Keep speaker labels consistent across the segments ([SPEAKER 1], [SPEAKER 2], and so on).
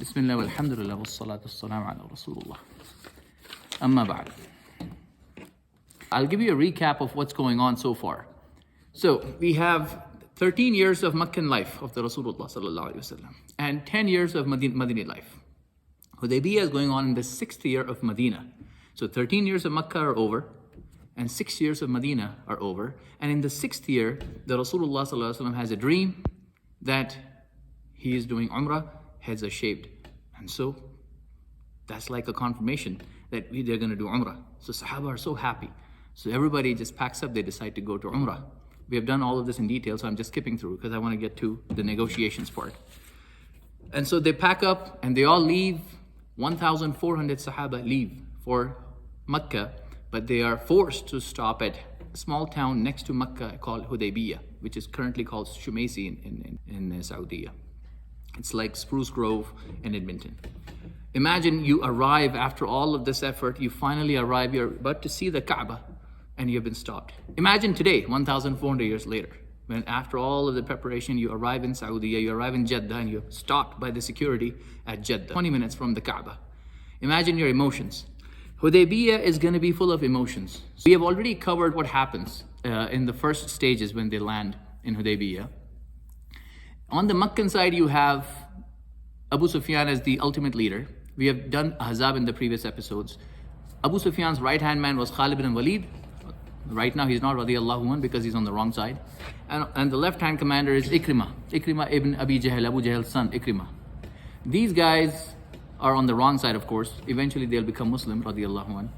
[SPEAKER 1] Bismillah walhamdulillah wassalatu wassalamu ala Rasulullah. Amma ba'd. I'll give you a recap of what's going on so far. So we have 13 years of Meccan life of the Rasulullah sallallahu alaihi wasallam and 10 years of Madinah life. Hudaybiyya is going on in the 6th year of Madinah. So 13 years of Makkah are over and 6 years of Madinah are over. And in the 6th year, the Rasulullah sallallahu alaihi wasallam has a dream that he is doing Umrah, heads are shaved. And so that's like a confirmation that they're going to do Umrah. So Sahaba are so happy. So everybody just packs up, they decide to go to Umrah. We have done all of this in detail, so I'm just skipping through because I want to get to the negotiations part. And so they pack up and they all leave. 1,400 Sahaba leave for Makkah, but they are forced to stop at a small town next to Makkah called Hudaybiyah, which is currently called Shumaisi in Saudi. It's like Spruce Grove in Edmonton. Imagine you arrive after all of this effort, you finally arrive, you're about to see the Kaaba, and you've been stopped. Imagine today, 1,400 years later, when after all of the preparation, you arrive in Saudi, you arrive in Jeddah, and you're stopped by the security at Jeddah, 20 minutes from the Kaaba. Imagine your emotions. Hudaybiyah is going to be full of emotions. We have already covered what happens in the first stages when they land in Hudaybiyah. On the Meccan side, you have Abu Sufyan as the ultimate leader. We have done Ahzab in the previous episodes. Abu Sufyan's right-hand man was Khalid ibn Walid. Right now, he's not radiyallahu anhu because he's on the wrong side. And the left-hand commander is Ikrimah ibn Abi Jahl, Abu Jahl's son, Ikrimah. These guys are on the wrong side, of course. Eventually, they'll become Muslim, radiyallahu anhu.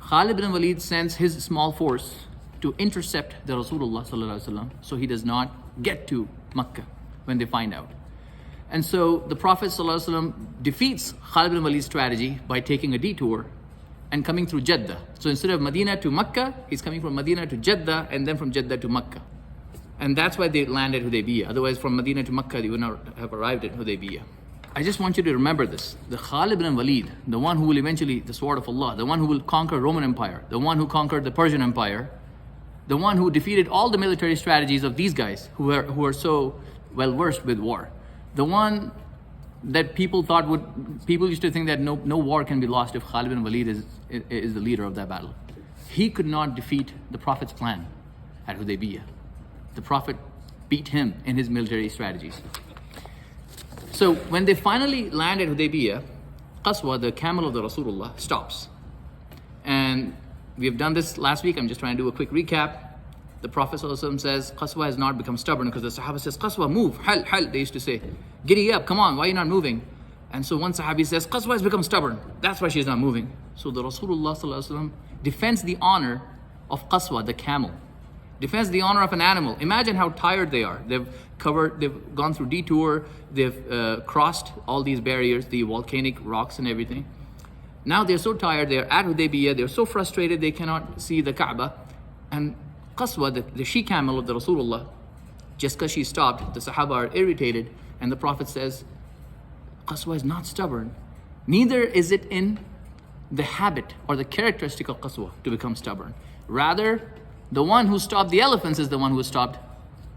[SPEAKER 1] Khalid ibn Walid sends his small force to intercept the Rasulullah sallallahu alaihi wasallam, so he does not get to Makkah when they find out. And so the Prophet sallallahu alaihi wasallam defeats Khalid ibn Walid's strategy by taking a detour and coming through Jeddah. So instead of Medina to Makkah, he's coming from Medina to Jeddah and then from Jeddah to Makkah. And that's why they land at Hudaybiyah. Otherwise, from Medina to Makkah, they would not have arrived at Hudaybiyah. I just want you to remember this. The Khalid ibn Walid, the one who will eventually, the sword of Allah, the one who will conquer Roman Empire, the one who conquered the Persian Empire, the one who defeated all the military strategies of these guys who are so well versed with war. The one that people used to think that no war can be lost if Khalid ibn Walid is the leader of that battle. He could not defeat the Prophet's plan at Hudaybiyah. The Prophet beat him in his military strategies. So when they finally land at Hudaybiyah, Qaswa, the camel of the Rasulullah, stops. And we have done this last week. I'm just trying to do a quick recap. The Prophet ﷺ says, Qaswa has not become stubborn because the Sahaba says, Qaswa, move, hal, they used to say, giddy up, come on, why are you not moving? And so one Sahabi says, Qaswa has become stubborn. That's why she's not moving. So the Rasulullah ﷺ defends the honor of Qaswa, the camel. Defends the honor of an animal. Imagine how tired they are. They've gone through detour, they've crossed all these barriers, the volcanic rocks and everything. Now they're so tired, they're at Hudaybiyah, they're so frustrated they cannot see the Kaaba. And Qaswa, the she-camel of the Rasulullah, just because she stopped, the Sahaba are irritated, and the Prophet says, Qaswa is not stubborn. Neither is it in the habit or the characteristic of Qaswa to become stubborn. Rather, the one who stopped the elephants is the one who stopped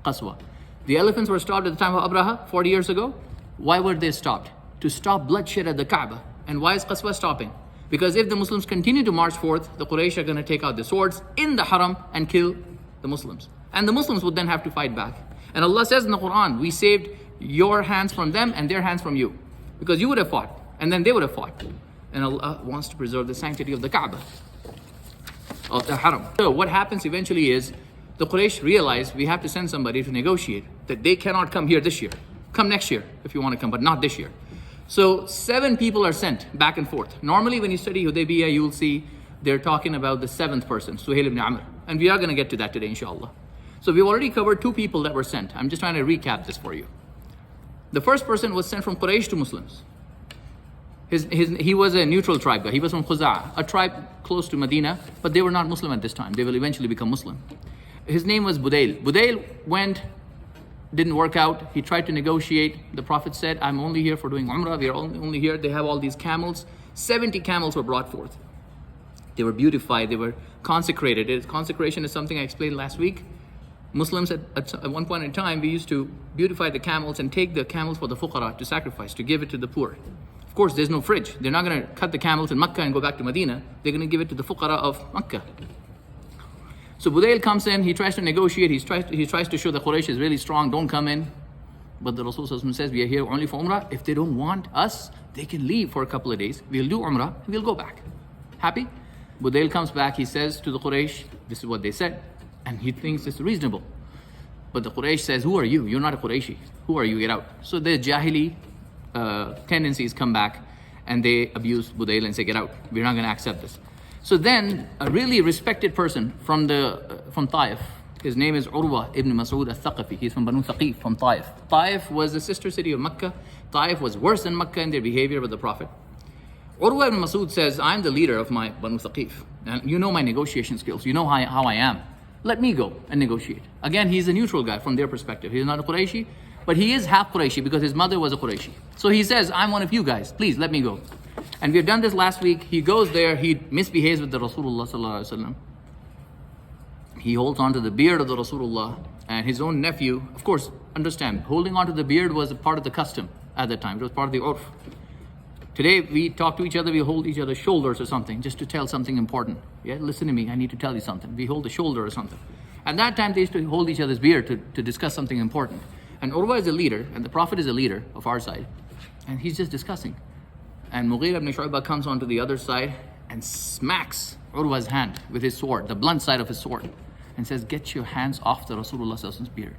[SPEAKER 1] Qaswa. The elephants were stopped at the time of Abraha 40 years ago. Why were they stopped? To stop bloodshed at the Kaaba. And why is Qaswa stopping? Because if the Muslims continue to march forth, the Quraysh are going to take out the swords in the Haram and kill the Muslims. And the Muslims would then have to fight back. And Allah says in the Quran, we saved your hands from them and their hands from you. Because you would have fought, and then they would have fought. And Allah wants to preserve the sanctity of the Kaaba, of the Haram. So what happens eventually is, the Quraysh realize we have to send somebody to negotiate, that they cannot come here this year. Come next year if you want to come, but not this year. So 7 people are sent back and forth. Normally when you study Hudaybiyah, you will see they're talking about the 7th person, Suhayl ibn Amr. And we are going to get to that today, inshallah. So we've already covered 2 people that were sent. I'm just trying to recap this for you. The first person was sent from Quraysh to Muslims. He was a neutral tribe guy. He was from Khuza'ah, a tribe close to Medina, but they were not Muslim at this time. They will eventually become Muslim. His name was Budayl. Budayl didn't work out. He tried to negotiate. The Prophet said, I'm only here for doing Umrah. We are only here. They have all these camels. 70 camels were brought forth. They were beautified. They were consecrated. Consecration is something I explained last week. Muslims at one point in time, we used to beautify the camels and take the camels for the fuqara to sacrifice, to give it to the poor. Of course, there's no fridge. They're not going to cut the camels in Makkah and go back to Medina. They're going to give it to the fuqara of Makkah. So Budayl comes in, he tries to negotiate, he tries to show the Quraysh is really strong, don't come in. But the Rasul says, we are here only for Umrah. If they don't want us, they can leave for a couple of days. We'll do Umrah, and we'll go back. Happy? Budayl comes back, he says to the Quraysh, this is what they said. And he thinks it's reasonable. But the Quraysh says, who are you? You're not a Qurayshi. Who are you? Get out. So the Jahili tendencies come back and they abuse Budayl and say, get out. We're not going to accept this. So then a really respected person from Taif, his name is Urwa ibn Mas'ud al-Thaqafi. He's from Banu Thaqif, from Taif. Taif was the sister city of Makkah. Taif was worse than Makkah in their behavior with the Prophet. Urwa ibn Mas'ud says, I'm the leader of my Banu Thaqif. And you know my negotiation skills. You know how I am. Let me go and negotiate. Again, he's a neutral guy from their perspective. He's not a Qurayshi, but he is half Qurayshi because his mother was a Qurayshi. So he says, I'm one of you guys. Please let me go. And we have done this last week. He goes there. He misbehaves with the Rasulullah sallallahu alaihi wasallam. He holds on to the beard of the Rasulullah and his own nephew. Of course, understand, holding on to the beard was a part of the custom at that time. It was part of the urf. Today, we talk to each other, we hold each other's shoulders or something, just to tell something important. Yeah, listen to me, I need to tell you something. We hold the shoulder or something. At that time, they used to hold each other's beard to discuss something important. And Urwa is a leader, and the Prophet is a leader of our side. And he's just discussing. And Mughira ibn Shu'bah comes onto the other side and smacks Urwa's hand with his sword, the blunt side of his sword, and says, get your hands off the Rasulullah's beard.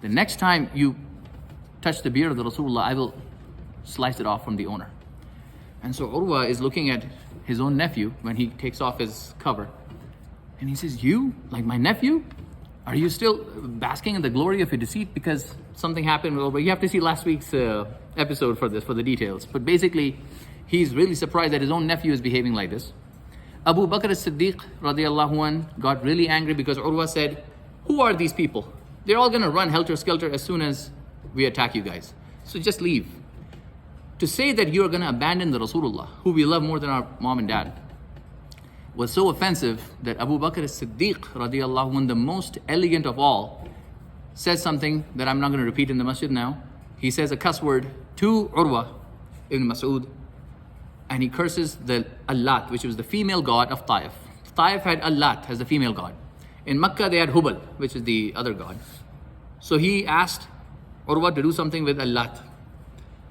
[SPEAKER 1] The next time you touch the beard of the Rasulullah, I will slice it off from the owner. And so Urwa is looking at his own nephew when he takes off his cover. And he says, you, like my nephew? Are you still basking in the glory of your deceit? Because something happened with Urwa. You have to see last week's episode for this, for the details. But basically, he's really surprised that his own nephew is behaving like this. Abu Bakr as-Siddiq radiallahu anh got really angry because Urwa said, who are these people? They're all going to run helter-skelter as soon as we attack you guys. So just leave. To say that you are going to abandon the Rasulullah, who we love more than our mom and dad, was so offensive that Abu Bakr as-Siddiq radiallahu anh, the most elegant of all, says something that I'm not going to repeat in the masjid now. He says a cuss word to Urwa ibn Mas'ud, and he curses the Allat, which was the female god of Taif. Taif had Allat as the female god. In Makkah, they had Hubal, which is the other god. So he asked Urwa to do something with Allat.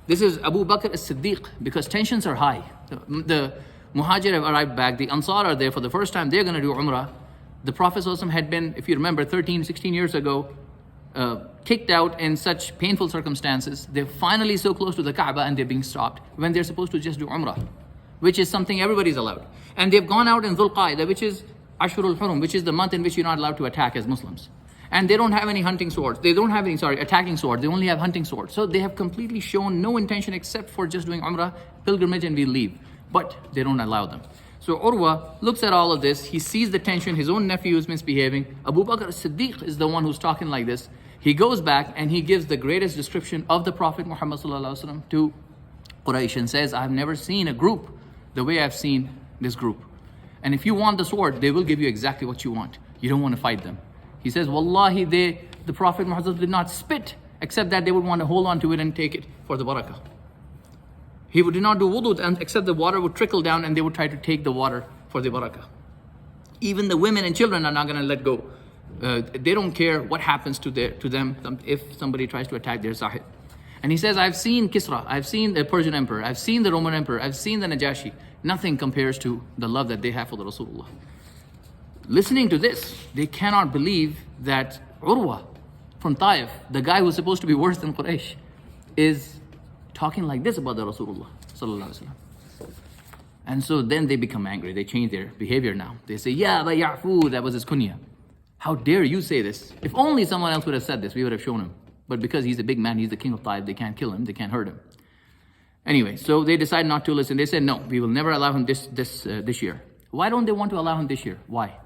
[SPEAKER 1] This is Abu Bakr as-Siddiq, because tensions are high. The Muhajir have arrived back. The Ansar are there for the first time. They're going to do Umrah. The Prophet ﷺ had been, if you remember, 13, 16 years ago, kicked out in such painful circumstances. They're finally so close to the Kaaba and they're being stopped when they're supposed to just do Umrah, which is something everybody's allowed. And they've gone out in Dhul Qa'dah, which is Ashurul Hurum, which is the month in which you're not allowed to attack as Muslims. And they don't have any hunting swords. They don't have any, attacking swords. They only have hunting swords. So they have completely shown no intention except for just doing Umrah, pilgrimage, and we leave. But they don't allow them. So Urwa looks at all of this. He sees the tension. His own nephew is misbehaving. Abu Bakr as-Siddiq is the one who's talking like this. He goes back and he gives the greatest description of the Prophet Muhammad ﷺ to Quraysh and says, I've never seen a group the way I've seen this group. And if you want the sword, they will give you exactly what you want. You don't want to fight them. He says, Wallahi, the Prophet Muhammad did not spit, except that they would want to hold on to it and take it for the barakah. He did not do wudu, except the water would trickle down and they would try to take the water for the barakah. Even the women and children are not going to let go. They don't care what happens to them if somebody tries to attack their sahib. And he says, I've seen Kisra, I've seen the Persian emperor, I've seen the Roman emperor, I've seen the Najashi. Nothing compares to the love that they have for the Rasulullah. Listening to this, they cannot believe that Urwa from Taif, the guy who's supposed to be worse than Quraysh, is talking like this about the Rasulullah sallallahu alaihi wasallam. And so then they become angry. They change their behavior now. They say, Ya Bayaa, that was his kunya. How dare you say this? If only someone else would have said this, we would have shown him. But because he's a big man, he's the king of Taif, they can't kill him, they can't hurt him. Anyway, so they decide not to listen. They said, no, we will never allow him this year. Why don't they want to allow him this year? Why?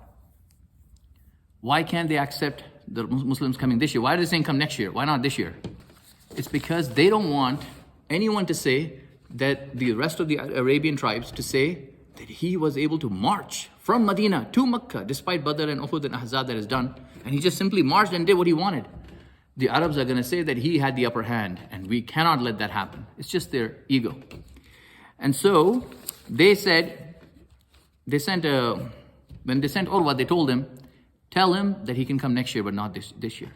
[SPEAKER 1] Why can't they accept the Muslims coming this year? Why are they saying come next year? Why not this year? It's because they don't want anyone to say that the rest of the Arabian tribes to say that he was able to march from Medina to Makkah despite Badr and Uhud and Ahzab that is done, and he just simply marched and did what he wanted, the Arabs are going to say that he had the upper hand, and we cannot let that happen. It's just their ego. And so they said, when they sent Urwa, they told him, tell him that he can come next year, but not this year.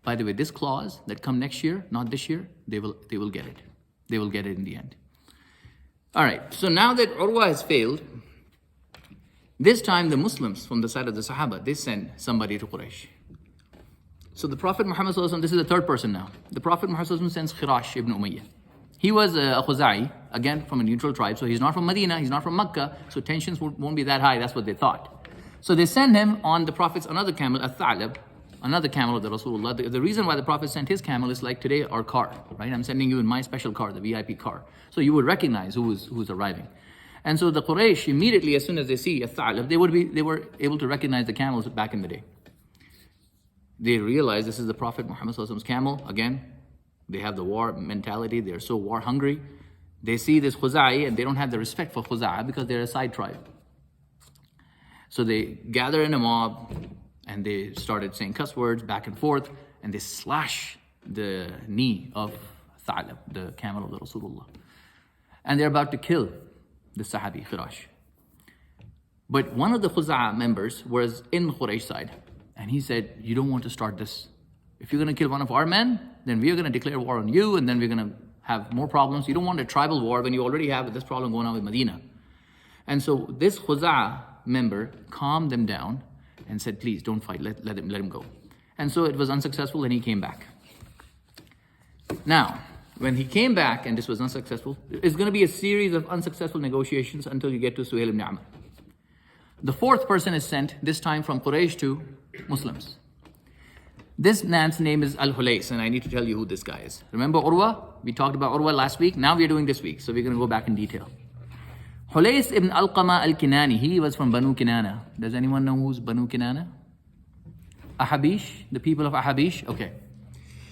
[SPEAKER 1] By the way, this clause that come next year, not this year, they will get it. They will get it in the end. All right, so now that Urwa has failed, this time the Muslims from the side of the Sahaba, they send somebody to Quraysh. So the Prophet Muhammad ﷺ, this is the third person now. The Prophet Muhammad ﷺ sends Khiraash ibn Umayyah. He was a Khuza'i, again from a neutral tribe, so he's not from Madinah, he's not from Makkah, so tensions won't be that high, that's what they thought. So they send him on the Prophet's another camel, Al-Tha'lab, another camel of the Rasulullah. The reason why the Prophet sent his camel is like today our car, right? I'm sending you in my special car, the VIP car. So you would recognize who's arriving. And so the Quraysh, immediately as soon as they see Al-Tha'lab, they were able to recognize the camels back in the day. They realize this is the Prophet Muhammad's camel. Again, they have the war mentality. They're so war hungry. They see this Khuza'i and they don't have the respect for Khuza'a because they're a side tribe. So they gather in a mob and they started saying cuss words back and forth, and they slash the knee of Tha'lab, the camel of the Rasulullah. And they're about to kill the Sahabi Khiraash. But one of the Khuza'a members was in Quraysh side, and he said, you don't want to start this. If you're going to kill one of our men, then we're going to declare war on you, and then we're going to have more problems. You don't want a tribal war when you already have this problem going on with Medina. And so this Khuza'a member calmed them down and said, please don't fight, let him go. And so it was unsuccessful and he came back. Now, when he came back and this was unsuccessful, it's going to be a series of unsuccessful negotiations until you get to Suhayl ibn Amr. The fourth person is sent, this time from Quraysh to Muslims. This man's name is Hulays, and I need to tell you who this guy is. Remember Urwa? We talked about Urwa last week. Now we're doing this week, so we're going to go back in detail. Hulays ibn Alqama al-Kinani, he was from Banu Kinana. Does anyone know who's Banu Kinana? Ahabish, the people of Ahabish? Okay.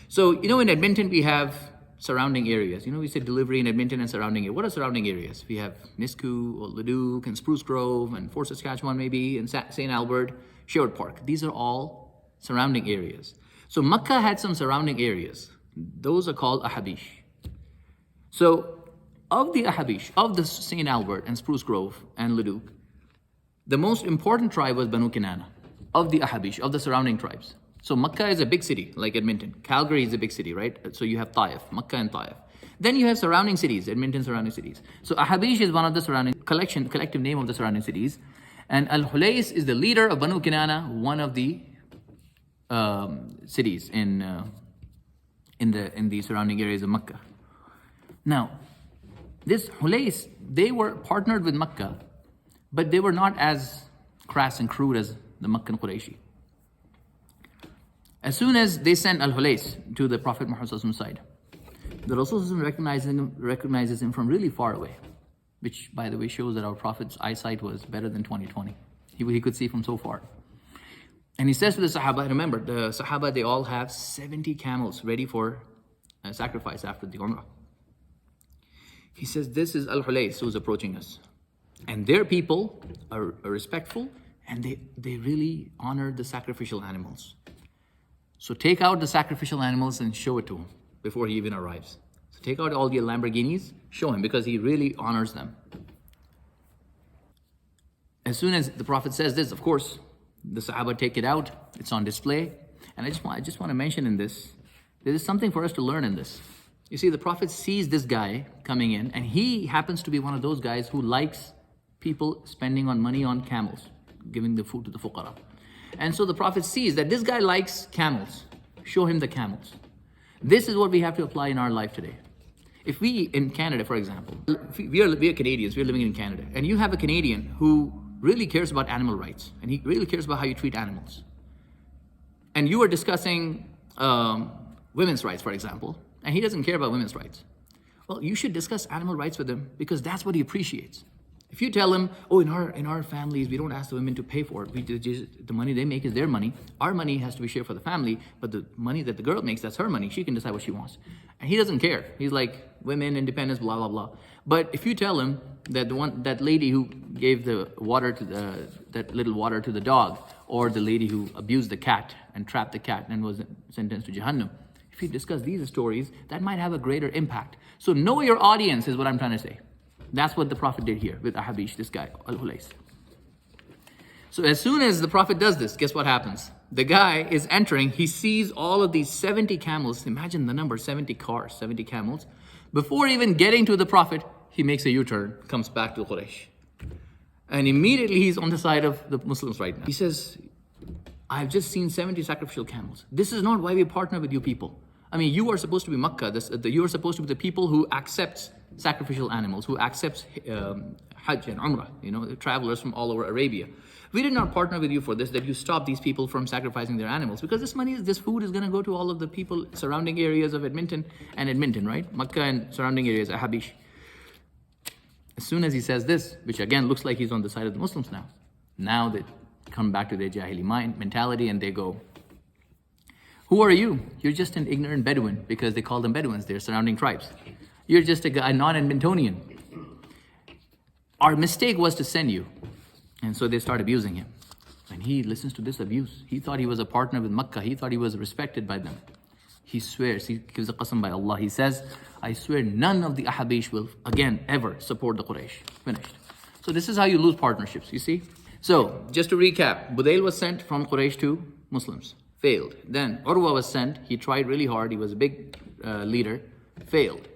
[SPEAKER 1] So, in Edmonton we have surrounding areas. We say delivery in Edmonton and surrounding areas. What are surrounding areas? We have Nisku, or Leduc, and Spruce Grove, and Fort Saskatchewan maybe, and St. Albert, Sherwood Park. These are all surrounding areas. So Makkah had some surrounding areas. Those are called Ahabish. So, of the Ahabish, of the St. Albert and Spruce Grove and Leduc, the most important tribe was Banu Kinana, of the Ahabish, of the surrounding tribes. So Makkah is a big city, like Edmonton. Calgary is a big city, right? So you have Taif, Makkah and Taif. Then you have surrounding cities, Edmonton surrounding cities. So Ahabish is one of the surrounding, collective name of the surrounding cities. And Al-Hulays is the leader of Banu Kinana, one of the cities in the surrounding areas of Makkah. Now, this Hulays, they were partnered with Makkah, but they were not as crass and crude as the Meccan Qurayshi. As soon as they sent Al-Hulays to the Prophet Muhammad's side, the Rasul recognizes him from really far away, which by the way shows that our Prophet's eyesight was better than 20/20. He could see from so far. And he says to the Sahaba, remember, the Sahaba, they all have 70 camels ready for sacrifice after the Umrah. He says, this is Al-Hulays who's approaching us. And their people are respectful, and they really honor the sacrificial animals. So take out the sacrificial animals and show it to him before he even arrives. So take out all the Lamborghinis, show him, because he really honors them. As soon as the Prophet says this, of course, the Sahaba take it out. It's on display. And I just want to mention in this, there is something for us to learn in this. You see, the Prophet sees this guy coming in, and he happens to be one of those guys who likes people spending money on camels, giving the food to the fuqara. And so the Prophet sees that this guy likes camels. Show him the camels. This is what we have to apply in our life today. If we, in Canada, for example, we are Canadians, we're living in Canada, and you have a Canadian who really cares about animal rights, and he really cares about how you treat animals. And you are discussing women's rights, for example, and he doesn't care about women's rights. Well, you should discuss animal rights with him because that's what he appreciates. If you tell him, oh, in our families, we don't ask the women to pay for it. The money they make is their money. Our money has to be shared for the family, but the money that the girl makes, that's her money. She can decide what she wants. And he doesn't care. He's like, women, independence, blah, blah, blah. But if you tell him that that lady who gave the water to that little water to the dog, or the lady who abused the cat and trapped the cat and was sentenced to Jahannam. If you discuss these stories, that might have a greater impact. So know your audience is what I'm trying to say. That's what the Prophet did here with Ahabish, this guy, Hulays. So as soon as the Prophet does this, guess what happens? The guy is entering, he sees all of these 70 camels. Imagine the number, 70 cars, 70 camels. Before even getting to the Prophet, he makes a U-turn, comes back to Quraysh. And immediately he's on the side of the Muslims right now. He says, I've just seen 70 sacrificial camels. This is not why we partner with you people. I mean, you are supposed to be Makkah. You are supposed to be the people who accept sacrificial animals, who accept Hajj and Umrah, the travelers from all over Arabia. We did not partner with you for this, that you stop these people from sacrificing their animals, because this food is going to go to all of the people surrounding areas of Edmonton, right? Makkah and surrounding areas, Ahabish. As soon as he says this, which again looks like he's on the side of the Muslims now they come back to their Jahili mentality and they go, who are you? You're just an ignorant Bedouin, because they call them Bedouins, they're surrounding tribes. You're just a guy, non-Edmontonian. Our mistake was to send you. And so they start abusing him. And he listens to this abuse. He thought he was a partner with Makkah. He thought he was respected by them. He swears, he gives a qasam by Allah. He says, I swear none of the Ahabish will again ever support the Quraysh. Finished. So this is how you lose partnerships, you see? So just to recap, Budayl was sent from Quraysh to Muslims. Failed. Then Urwa was sent. He tried really hard. He was a big leader. Failed.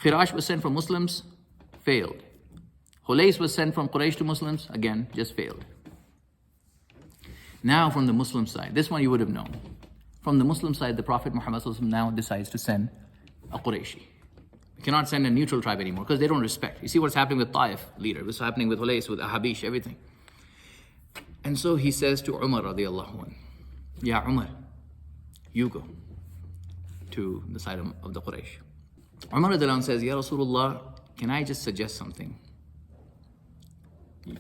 [SPEAKER 1] Khiraash was sent from Muslims. Failed. Hulays was sent from Quraysh to Muslims. Again, just failed. Now from the Muslim side. This one you would have known. From the Muslim side, the Prophet Muhammad now decides to send a Qurayshi. We cannot send a neutral tribe anymore because they don't respect. You see what's happening with Taif leader. What's happening with Hulays, with Ahabish, everything. And so he says to Umar radiallahu anhu, Ya Umar, you go to the side of the Quraysh. Umar radiallahu anhu says, Ya Rasulullah, can I just suggest something?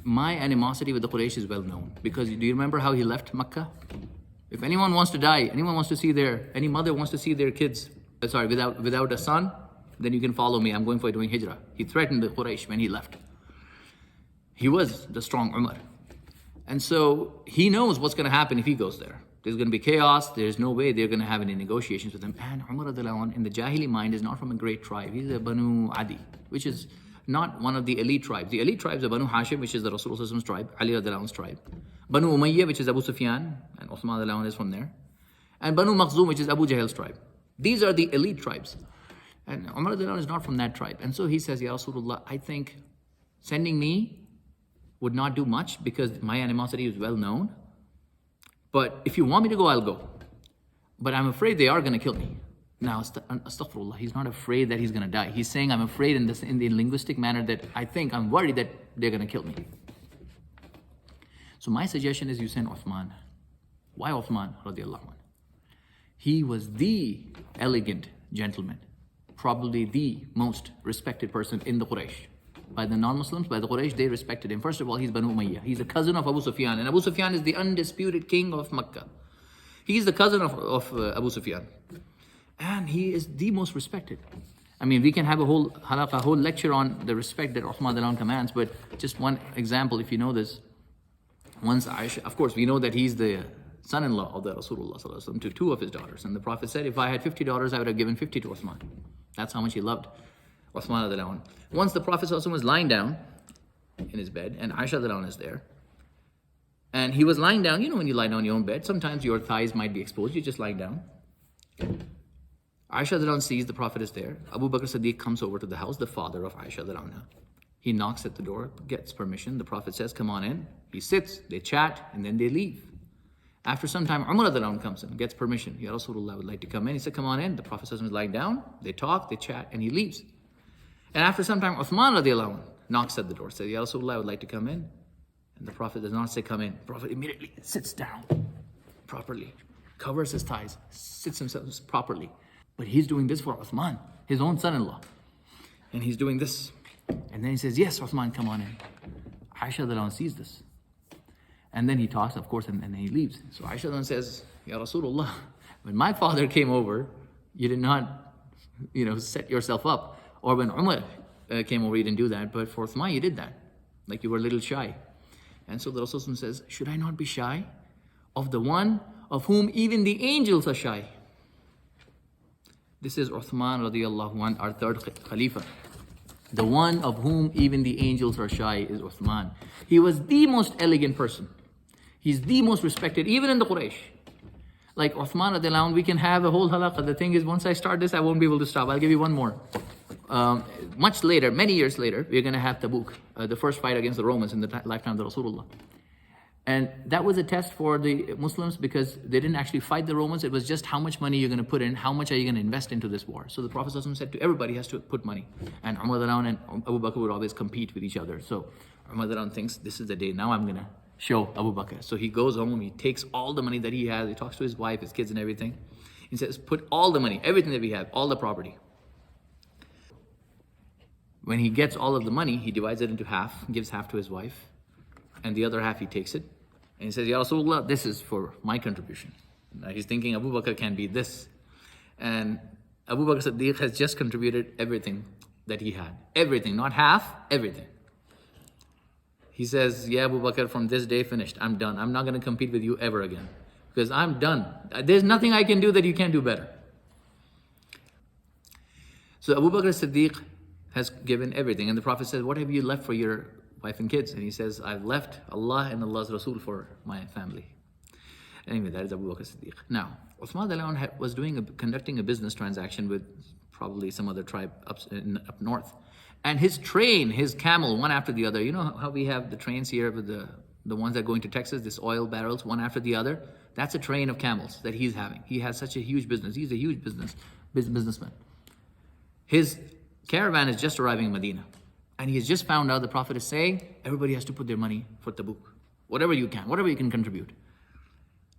[SPEAKER 1] My animosity with the Quraysh is well known, because do you remember how he left Makkah? If anyone wants to die, any mother wants to see their kids, without a son, then you can follow me. I'm going for doing hijrah. He threatened the Quraysh when he left. He was the strong Umar. And so he knows what's going to happen if he goes there. There's going to be chaos. There's no way they're going to have any negotiations with him. And Umar in the Jahili mind is not from a great tribe. He's a Banu Adi, which is not one of the elite tribes. The elite tribes are Banu Hashim, which is the Rasulullah's tribe, Ali radiallahu tribe. Banu Umayyah, which is Abu Sufyan, and Uthman radiallahu is from there. And Banu Makhzum, which is Abu Jahl's tribe. These are the elite tribes. And Umar radiallahu is not from that tribe. And so he says, Ya Rasulullah, I think sending me would not do much because my animosity is well known. But if you want me to go, I'll go. But I'm afraid they are going to kill me. Now, astaghfirullah, he's not afraid that he's going to die. He's saying, I'm afraid in the linguistic manner that I'm worried that they're going to kill me. So my suggestion is you send Uthman. Why Uthman radiallahu anh? He was the elegant gentleman, probably the most respected person in the Quraysh. By the non-Muslims, by the Quraysh, they respected him. First of all, he's Banu Umayyah. He's a cousin of Abu Sufyan. And Abu Sufyan is the undisputed king of Makkah. He's the cousin of Abu Sufyan. And he is the most respected. I mean, we can have a whole lecture on the respect that Uthman commands, but just one example, if you know this. Once Aisha, of course, we know that he's the son-in-law of the Rasulullah to two of his daughters. And the Prophet said, if I had 50 daughters, I would have given 50 to Uthman. That's how much he loved Uthman. Once the Prophet was lying down in his bed, and Aisha is there. And he was lying down, when you lie down on your own bed, sometimes your thighs might be exposed, you're just lying down. Aisha sees the Prophet is there. Abu Bakr Siddiq comes over to the house, the father of Aisha. He knocks at the door, gets permission. The Prophet says, come on in. He sits, they chat, and then they leave. After some time, Umar comes in, gets permission. Ya Rasulullah, would like to come in. He said, come on in. The Prophet is lying down. They talk, they chat, and he leaves. And after some time, Uthman knocks at the door, says, Ya Rasulullah, I would like to come in. And the Prophet does not say, come in. The Prophet immediately sits down properly, covers his thighs, sits himself properly. But he's doing this for Uthman, his own son-in-law. And he's doing this. And then he says, yes, Uthman, come on in. Aisha sees this. And then he talks, of course, and then he leaves. So Aisha says, Ya Rasulullah, when my father came over, you did not, set yourself up. Or when Umar came over, you didn't do that. But for Uthman, you did that. Like you were a little shy. And so the Rasul says, should I not be shy of the one of whom even the angels are shy. This is Uthman radiallahu anhu, our third Khalifa. The one of whom even the angels are shy is Uthman. He was the most elegant person. He's the most respected, even in the Quraysh. Like Uthman radiallahu anhu, we can have a whole halaqah. The thing is, once I start this, I won't be able to stop. I'll give you one more. Much later, many years later, we're going to have Tabuk, the first fight against the Romans in the lifetime of the Rasulullah. And that was a test for the Muslims because they didn't actually fight the Romans. It was just how much money you're going to put in, how much are you going to invest into this war. So the Prophet ﷺ said to everybody has to put money. And Umar and Abu Bakr would always compete with each other. So Umar thinks, this is the day, now I'm going to show Abu Bakr. So he goes home, he takes all the money that he has, he talks to his wife, his kids and everything. He says, put all the money, everything that we have, all the property. When he gets all of the money, he divides it into half, gives half to his wife, and the other half he takes it. And he says, Ya Rasulullah, this is for my contribution. Now he's thinking Abu Bakr can be this. And Abu Bakr Siddiq has just contributed everything that he had. Everything, not half, everything. He says, Ya Abu Bakr, from this day finished, I'm done. I'm not going to compete with you ever again. Because I'm done. There's nothing I can do that you can't do better. So Abu Bakr Siddiq has given everything. And the Prophet says, what have you left for your wife and kids? And he says, I've left Allah and Allah's Rasul for my family. Anyway, that is Abu Bakr Siddiq. Now, Uthman was conducting a business transaction with probably some other tribe up north. And his train, his camel, one after the other. You know how we have the trains here with the ones that go into Texas, this oil barrels, one after the other? That's a train of camels that he's having. He has such a huge business. He's a huge businessman. His caravan is just arriving in Medina. And he has just found out the Prophet is saying, everybody has to put their money for Tabuk. Whatever you can contribute.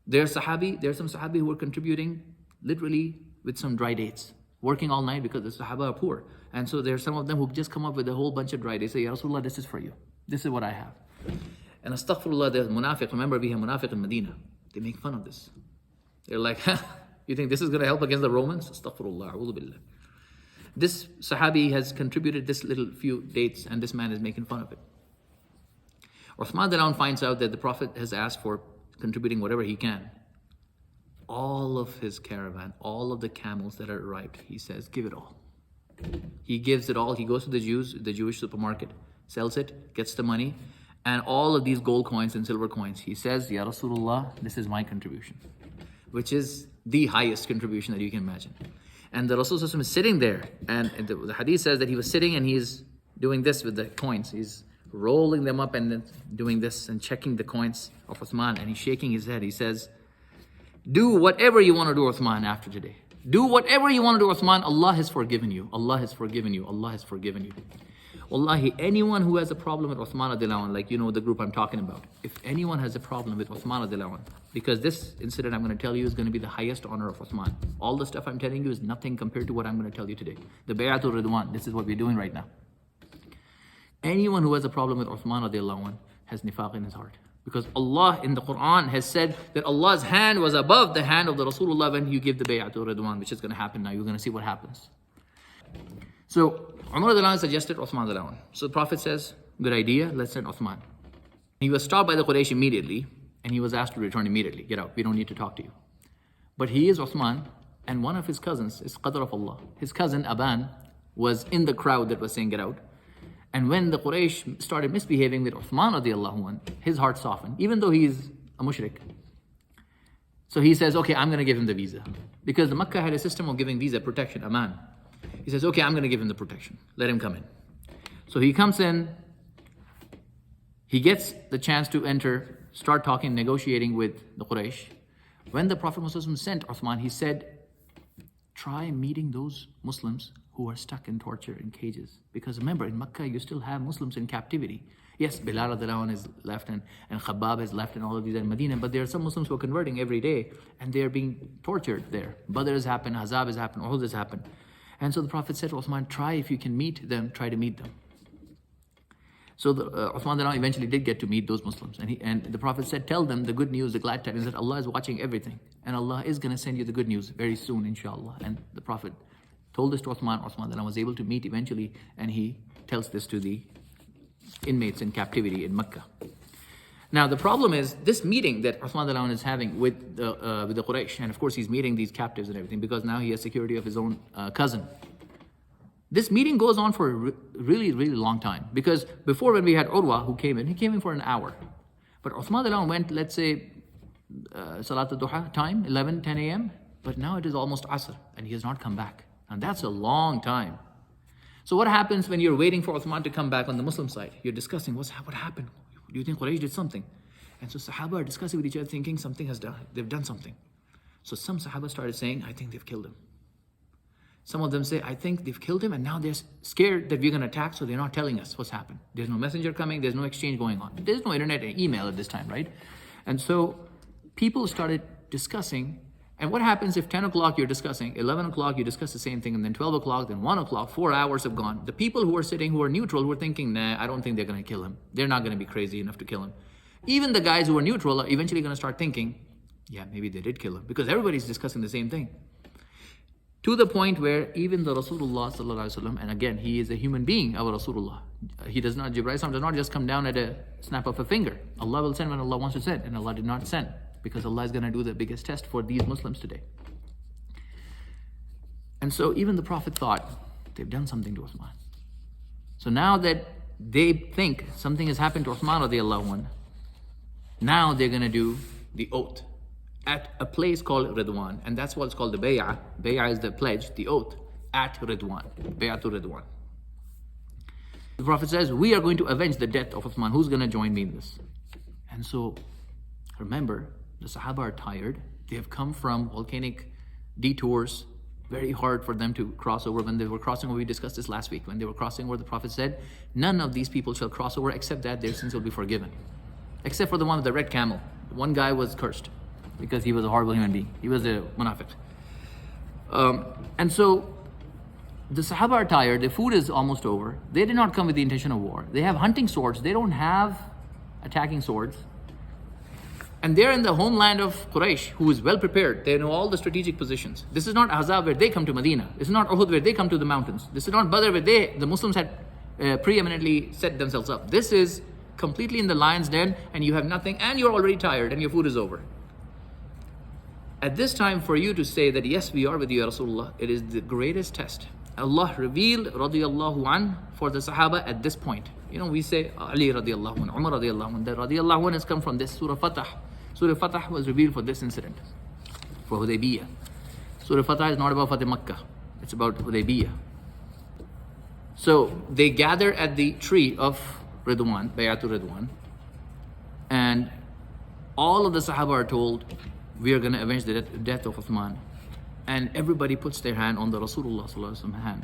[SPEAKER 1] There's some Sahabi who are contributing literally with some dry dates, working all night because the Sahaba are poor. And so there's some of them who just come up with a whole bunch of dry dates. Say, Ya Rasulullah, this is for you. This is what I have. And astaghfirullah, there's munafiq. Remember, we have munafiq in Medina. They make fun of this. They're like, you think this is going to help against the Romans? Astaghfirullah, a'udhu billah. This Sahabi has contributed this little few dates and this man is making fun of it. Uthman finds out that the Prophet has asked for contributing whatever he can. All of his caravan, all of the camels that are arrived, he says, give it all. He gives it all. He goes to the Jewish supermarket, sells it, gets the money, and all of these gold coins and silver coins. He says, Ya Rasulullah, this is my contribution, which is the highest contribution that you can imagine. And the Rasul is sitting there, and the hadith says that he was sitting and he's doing this with the coins. He's rolling them up and then doing this and checking the coins of Uthman, and he's shaking his head. He says, do whatever you want to do, Uthman, after today. Do whatever you want to do, Uthman. Allah has forgiven you. Allah has forgiven you. Allah has forgiven you. Wallahi, anyone who has a problem with Uthman radiallahu anh, like you know the group I'm talking about, if anyone has a problem with Uthman radiallahu anh, because this incident I'm going to tell you is going to be the highest honor of Uthman. All the stuff I'm telling you is nothing compared to what I'm going to tell you today. The Bayaa Ridhwaan, this is what we're doing right now. Anyone who has a problem with Uthman radiallahu anh has nifaq in his heart. Because Allah in the Quran has said that Allah's hand was above the hand of the Rasulullah when you give the Bayaa Ridhwaan, which is going to happen now. You're going to see what happens. So Umar suggested Uthman. So the Prophet says, good idea, let's send Uthman. He was stopped by the Quraysh immediately, and he was asked to return immediately. Get out, we don't need to talk to you. But he is Uthman, and one of his cousins is Qadr of Allah. His cousin Aban was in the crowd that was saying get out. And when the Quraysh started misbehaving with Uthman radiallahu anh, his heart softened, even though he's a mushrik. So he says, okay, I'm going to give him the visa. Because the Makkah had a system of giving visa protection, aman. He says, okay, I'm going to give him the protection. Let him come in. So he comes in, he gets the chance to enter, start talking, negotiating with the Quraysh. When the Prophet ﷺ sent Uthman, he said, try meeting those Muslims who are stuck in torture in cages. Because remember, in Makkah, you still have Muslims in captivity. Yes, Bilal is left and Khabbab is left and all of these are in Medina, but there are some Muslims who are converting every day and they are being tortured there. Badr has happened, Ahzab has happened, Uhud has happened. And so the Prophet said to Uthman, try if you can meet them, try to meet them. So Uthman eventually did get to meet those Muslims. And the Prophet said, tell them the good news, the glad tidings that Allah is watching everything. And Allah is going to send you the good news very soon, inshallah. And the Prophet told this to Uthman. Uthman was able to meet eventually. And he tells this to the inmates in captivity in Makkah. Now the problem is this meeting that Uthman is having with the Quraysh, and of course he's meeting these captives and everything because now he has security of his own cousin. This meeting goes on for a really, really long time, because before, when we had Urwa who came in, he came in for an hour. But Uthman went, let's say, Salat al-Duha time, 11, 10 a.m. But now it is almost Asr and he has not come back. And that's a long time. So what happens when you're waiting for Uthman to come back on the Muslim side? You're discussing what happened. Do you think Quraysh did something? And so Sahaba are discussing with each other, thinking they've done something. So some Sahaba started saying, I think they've killed him. Some of them say, I think they've killed him and now they're scared that we're going to attack, so they're not telling us what's happened. There's no messenger coming, there's no exchange going on. There's no internet and email at this time, right? And so people started discussing, and what happens if 10 o'clock you're discussing, 11 o'clock you discuss the same thing, and then 12 o'clock, then 1 o'clock, 4 hours have gone. The people who are sitting, who are neutral, who are thinking, nah, I don't think they're going to kill him. They're not going to be crazy enough to kill him. Even the guys who are neutral are eventually going to start thinking, yeah, maybe they did kill him, because everybody's discussing the same thing. To the point where even the Rasulullah sallallahu alaihi wasallam, and again, he is a human being, our Rasulullah. Jibreel does not just come down at a snap of a finger. Allah will send when Allah wants to send, and Allah did not send, because Allah is going to do the biggest test for these Muslims today. And so even the Prophet thought, they've done something to Uthman. So now that they think something has happened to Uthman radiallahu anhu, now they're going to do the oath at a place called Ridhwaan, and that's what's called the Bayaa. Bayaa is the pledge, the oath, at Ridhwaan, Bayaa to Ridhwaan. The Prophet says, we are going to avenge the death of Uthman. Who's going to join me in this? And so, remember, the Sahaba are tired. They have come from volcanic detours, very hard for them to cross over. When they were crossing over, we discussed this last week, when they were crossing over, the Prophet said, none of these people shall cross over except that their sins will be forgiven. Except for the one with the red camel. One guy was cursed because he was a horrible human being. He was a munafiq. And so the Sahaba are tired. The food is almost over. They did not come with the intention of war. They have hunting swords. They don't have attacking swords. And they're in the homeland of Quraysh, who is well prepared. They know all the strategic positions. This is not Ahzab where they come to Medina. This is not Uhud where they come to the mountains. This is not Badr where the Muslims had preeminently set themselves up. This is completely in the lion's den, and you have nothing, and you're already tired, and your food is over. At this time, for you to say that, yes, we are with you, Ya Rasulullah, it is the greatest test. Allah revealed, radiyallahu an, for the Sahaba at this point. You know, we say, Ali radiyallahu an, Umar radiyallahu an. The radiyallahu an has come from this Surah Fatah. Surah Fatah was revealed for this incident, for Hudaybiyya. Surah Fatah is not about Fatah Makkah, it's about Hudaybiyya. So, they gather at the tree of Ridhwaan, Bayaa to Ridhwaan, and all of the Sahaba are told, we are going to avenge the death of Uthman. And everybody puts their hand on the Rasulullah hand.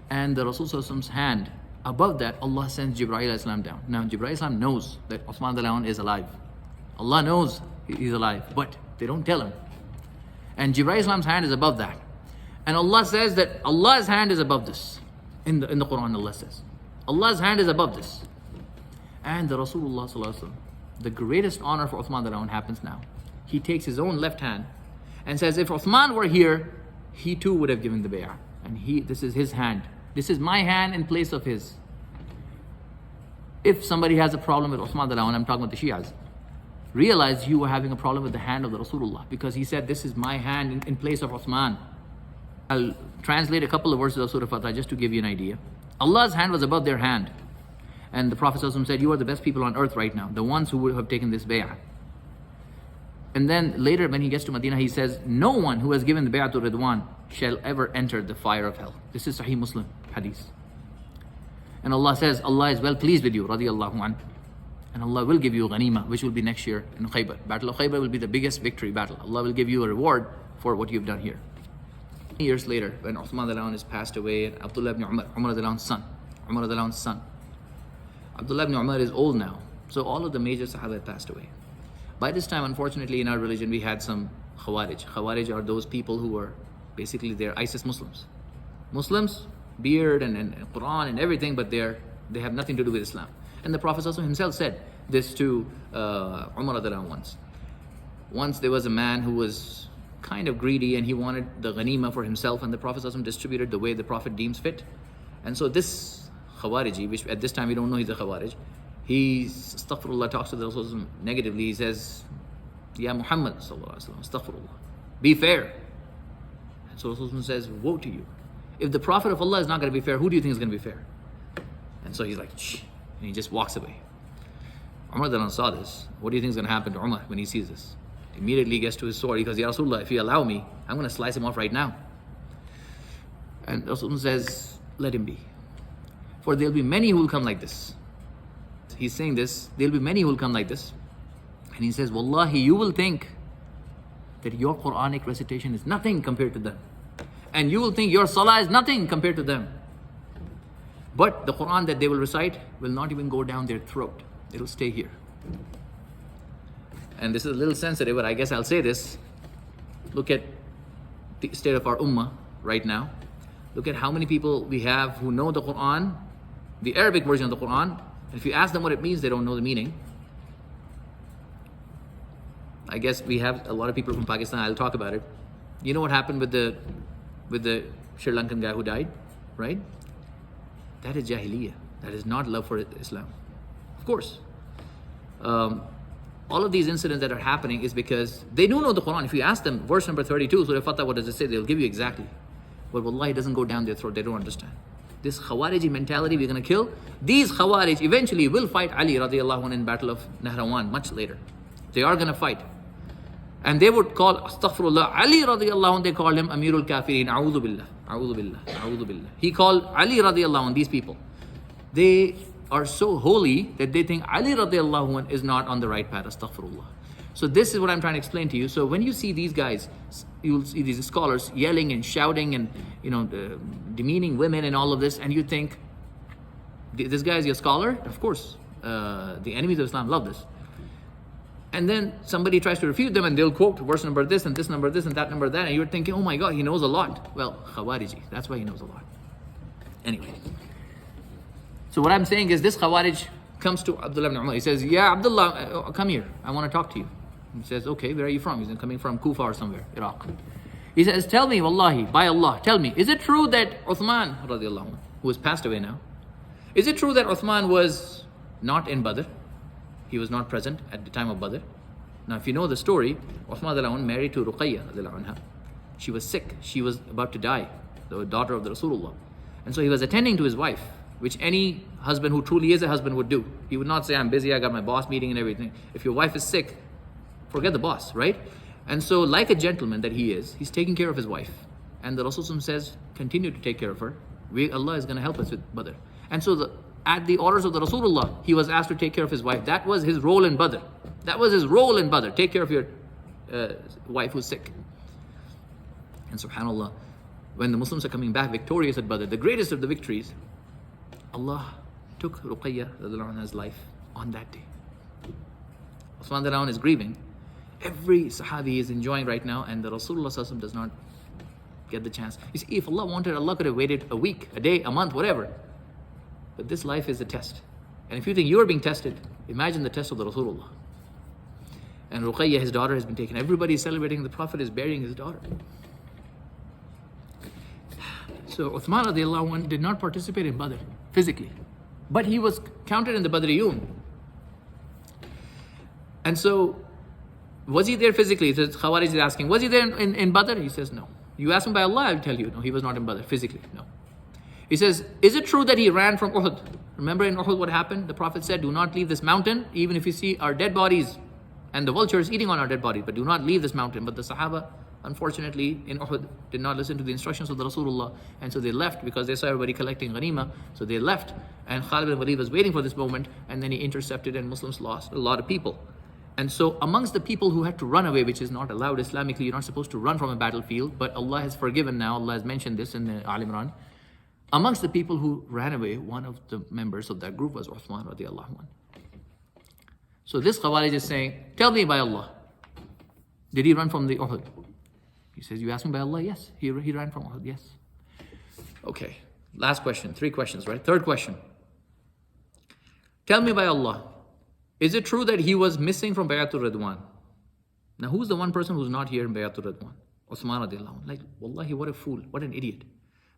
[SPEAKER 1] And the Rasulullah hand, above that, Allah sends Jibreel down. Now Jibreel knows that Uthman is alive. Allah knows he's alive, but they don't tell him. And Jibreel hand is above that. And Allah says that Allah's hand is above this. In the Quran, Allah says, Allah's hand is above this. And the Rasulullah, the greatest honor for Uthman happens now. He takes his own left hand and says, if Uthman were here, he too would have given the bay'ah. And this is his hand. This is my hand in place of his. If somebody has a problem with Uthman, I'm talking about the Shias, realize you were having a problem with the hand of the Rasulullah, because he said, this is my hand in place of Uthman. I'll translate a couple of verses of Surah Fatah just to give you an idea. Allah's hand was above their hand. And the Prophet said, you are the best people on earth right now, the ones who would have taken this bay'ah. And then later when he gets to Madinah, he says, no one who has given the bay'ah to Ridhwaan shall ever enter the fire of hell. This is Sahih Muslim hadith. And Allah says, Allah is well pleased with you, radiyallahu an. And Allah will give you ghanima, which will be next year in Khaybar. Battle of Khaybar will be the biggest victory battle. Allah will give you a reward for what you've done here. Years later, when Uthman is passed away, and Abdullah ibn Amr, Umar's son. Abdullah ibn Umar is old now. So all of the major Sahaba had passed away. By this time, unfortunately, in our religion, we had some Khawarij. Khawarij are those people who are basically, they're ISIS Muslims. Muslims, beard and Quran and everything, but they have nothing to do with Islam. And the Prophet himself said this to Umar once. Once there was a man who was kind of greedy and he wanted the ghanima for himself, and the Prophet distributed the way the Prophet deems fit. And so this Khawariji, which at this time we don't know he's a Khawarij, astaghfirullah, talks to the Rasul negatively. He says, Ya Muhammad sallallahu alaihi wasallam, astaghfirullah, be fair. And so Rasul says, woe to you. If the Prophet of Allah is not going to be fair, who do you think is going to be fair? And so he's like, shh, and he just walks away. Umar saw this. What do you think is going to happen to Umar when he sees this? Immediately he gets to his sword. He goes, Ya Rasulullah, if you allow me, I'm going to slice him off right now. And Rasul says, let him be. For there'll be many who will come like this. He's saying this, there'll be many who will come like this. And he says, Wallahi, you will think that your Quranic recitation is nothing compared to them. And you will think your salah is nothing compared to them. But the Quran that they will recite will not even go down their throat. It'll stay here. And this is a little sensitive, but I guess I'll say this. Look at the state of our ummah right now. Look at how many people we have who know the Quran, the Arabic version of the Quran. And if you ask them what it means, they don't know the meaning. I guess we have a lot of people from Pakistan. I'll talk about it. You know what happened with the Sri Lankan guy who died, right? That is Jahiliyyah. That is not love for Islam. Of course. All of these incidents that are happening is because they do know the Quran. If you ask them, verse number 32, Surah Fatah, what does it say? They'll give you exactly. But wallahi, it doesn't go down their throat. They don't understand. This Khawarij mentality we're going to kill. These Khawarij eventually will fight Ali radiallahu anhu in battle of Nahrawan much later. They are going to fight. And they would call, astaghfirullah, Ali radiallahu anhu, they called him Amirul Kafirin, a'udhu billah, a'udhu billah, a'udhu billah. He called Ali radiallahu anhu, these people. They are so holy that they think Ali radiallahu anhu is not on the right path, astaghfirullah. So this is what I'm trying to explain to you. So when you see these guys, you'll see these scholars yelling and shouting and demeaning women and all of this, and you think, this guy is your scholar? Of course, the enemies of Islam love this. And then somebody tries to refute them and they'll quote verse number this and this number this and that number that, and you're thinking, oh my God, he knows a lot. Well, Khawariji, that's why he knows a lot. Anyway, so what I'm saying is this Khawarij comes to Abdullah ibn Umar. He says, yeah, Abdullah, come here. I want to talk to you. He says, okay, where are you from? He's coming from Kufa or somewhere, Iraq. He says, tell me, wallahi, by Allah, tell me, is it true that Uthman, radiallahu anhu, who has passed away now, is it true that Uthman was not in Badr? He was not present at the time of Badr. Now, if you know the story, Uthman radiallahu anhu married to Ruqayyah radiallahu anha. She was sick. She was about to die, the daughter of the Rasulullah. And so he was attending to his wife, which any husband who truly is a husband would do. He would not say, I'm busy, I got my boss meeting and everything. If your wife is sick, forget the boss, right? And so like a gentleman that he is, he's taking care of his wife. And the Rasul says, continue to take care of her. Allah is going to help us with Badr. And so at the orders of the Rasulullah, he was asked to take care of his wife. That was his role in Badr. That was his role in Badr. Take care of your wife who's sick. And subhanAllah, when the Muslims are coming back victorious at Badr, the greatest of the victories, Allah took Ruqayyah's life on that day. Uthman is grieving. Every Sahabi is enjoying right now, and the Rasulullah does not get the chance. You see, if Allah wanted, Allah could have waited a week, a day, a month, whatever. But this life is a test. And if you think you are being tested, imagine the test of the Rasulullah. And Ruqayyah, his daughter, has been taken. Everybody is celebrating. The Prophet is burying his daughter. So Uthman radiallahu anhu did not participate in Badr physically, but he was counted in the Badriyun. And so, was he there physically? So Khawarij is asking, was he there in Badr? He says, no. You ask him by Allah, I'll tell you. No, he was not in Badr physically, no. He says, is it true that he ran from Uhud? Remember in Uhud what happened? The Prophet said, do not leave this mountain, even if you see our dead bodies and the vultures eating on our dead bodies, but do not leave this mountain. But the Sahaba, unfortunately, in Uhud, did not listen to the instructions of the Rasulullah, and so they left because they saw everybody collecting ghanima. So they left, and Khalid ibn Walid was waiting for this moment, and then he intercepted, and Muslims lost a lot of people. And so amongst the people who had to run away, which is not allowed Islamically, you're not supposed to run from a battlefield, but Allah has forgiven now, Allah has mentioned this in the Al Imran. Amongst the people who ran away, one of the members of that group was Uthman radiallahu anhu. So this Khawarij is saying, tell me by Allah, did he run from the Uhud? He says, you asked me by Allah? Yes. He ran from Uhud, yes. Okay, last question, 3 questions, right? Third question. Tell me by Allah, is it true that he was missing from Bayatul Ridhwaan? Now who's the one person who's not here in Bayatul Ridhwaan? Uthman radiallahu anhu. Like, wallahi, what a fool, what an idiot.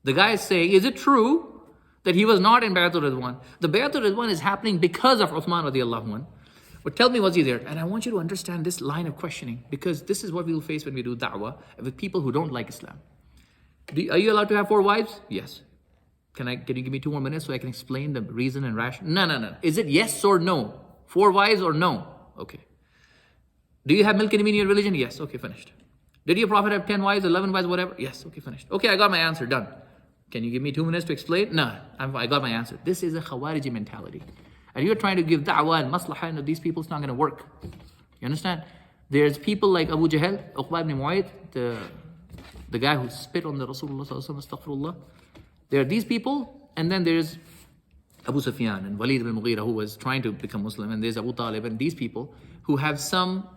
[SPEAKER 1] The guy is saying, is it true that he was not in Bayatul Ridhwan. The Bayatul Ridhwan is happening because of Uthman radiallahu anhu. But tell me, was he there? And I want you to understand this line of questioning, because this is what we will face when we do da'wah with people who don't like Islam. Are you allowed to have 4 wives? Yes. Can you give me 2 more minutes so I can explain the reason and rationale? No. Is it yes or no? 4 wives or no? Okay. Do you have milk and meat in your religion? Yes. Okay, finished. Did your prophet have 10 wives, 11 wives, whatever? Yes. Okay, finished. Okay, I got my answer. Done. Can you give me 2 minutes to explain? No, I got my answer. This is a Khawarij mentality. And you're trying to give da'wah and maslahah, and these people, it's not going to work. You understand? There's people like Abu Jahl, Uqba ibn Mu'ayyid, the guy who spit on the Rasulullah sallallahu alaihi wasallam, astaghfirullah. There are these people, and then there's Abu Sufyan and Walid ibn Mughira, who was trying to become Muslim, and there's Abu Talib, and these people who have some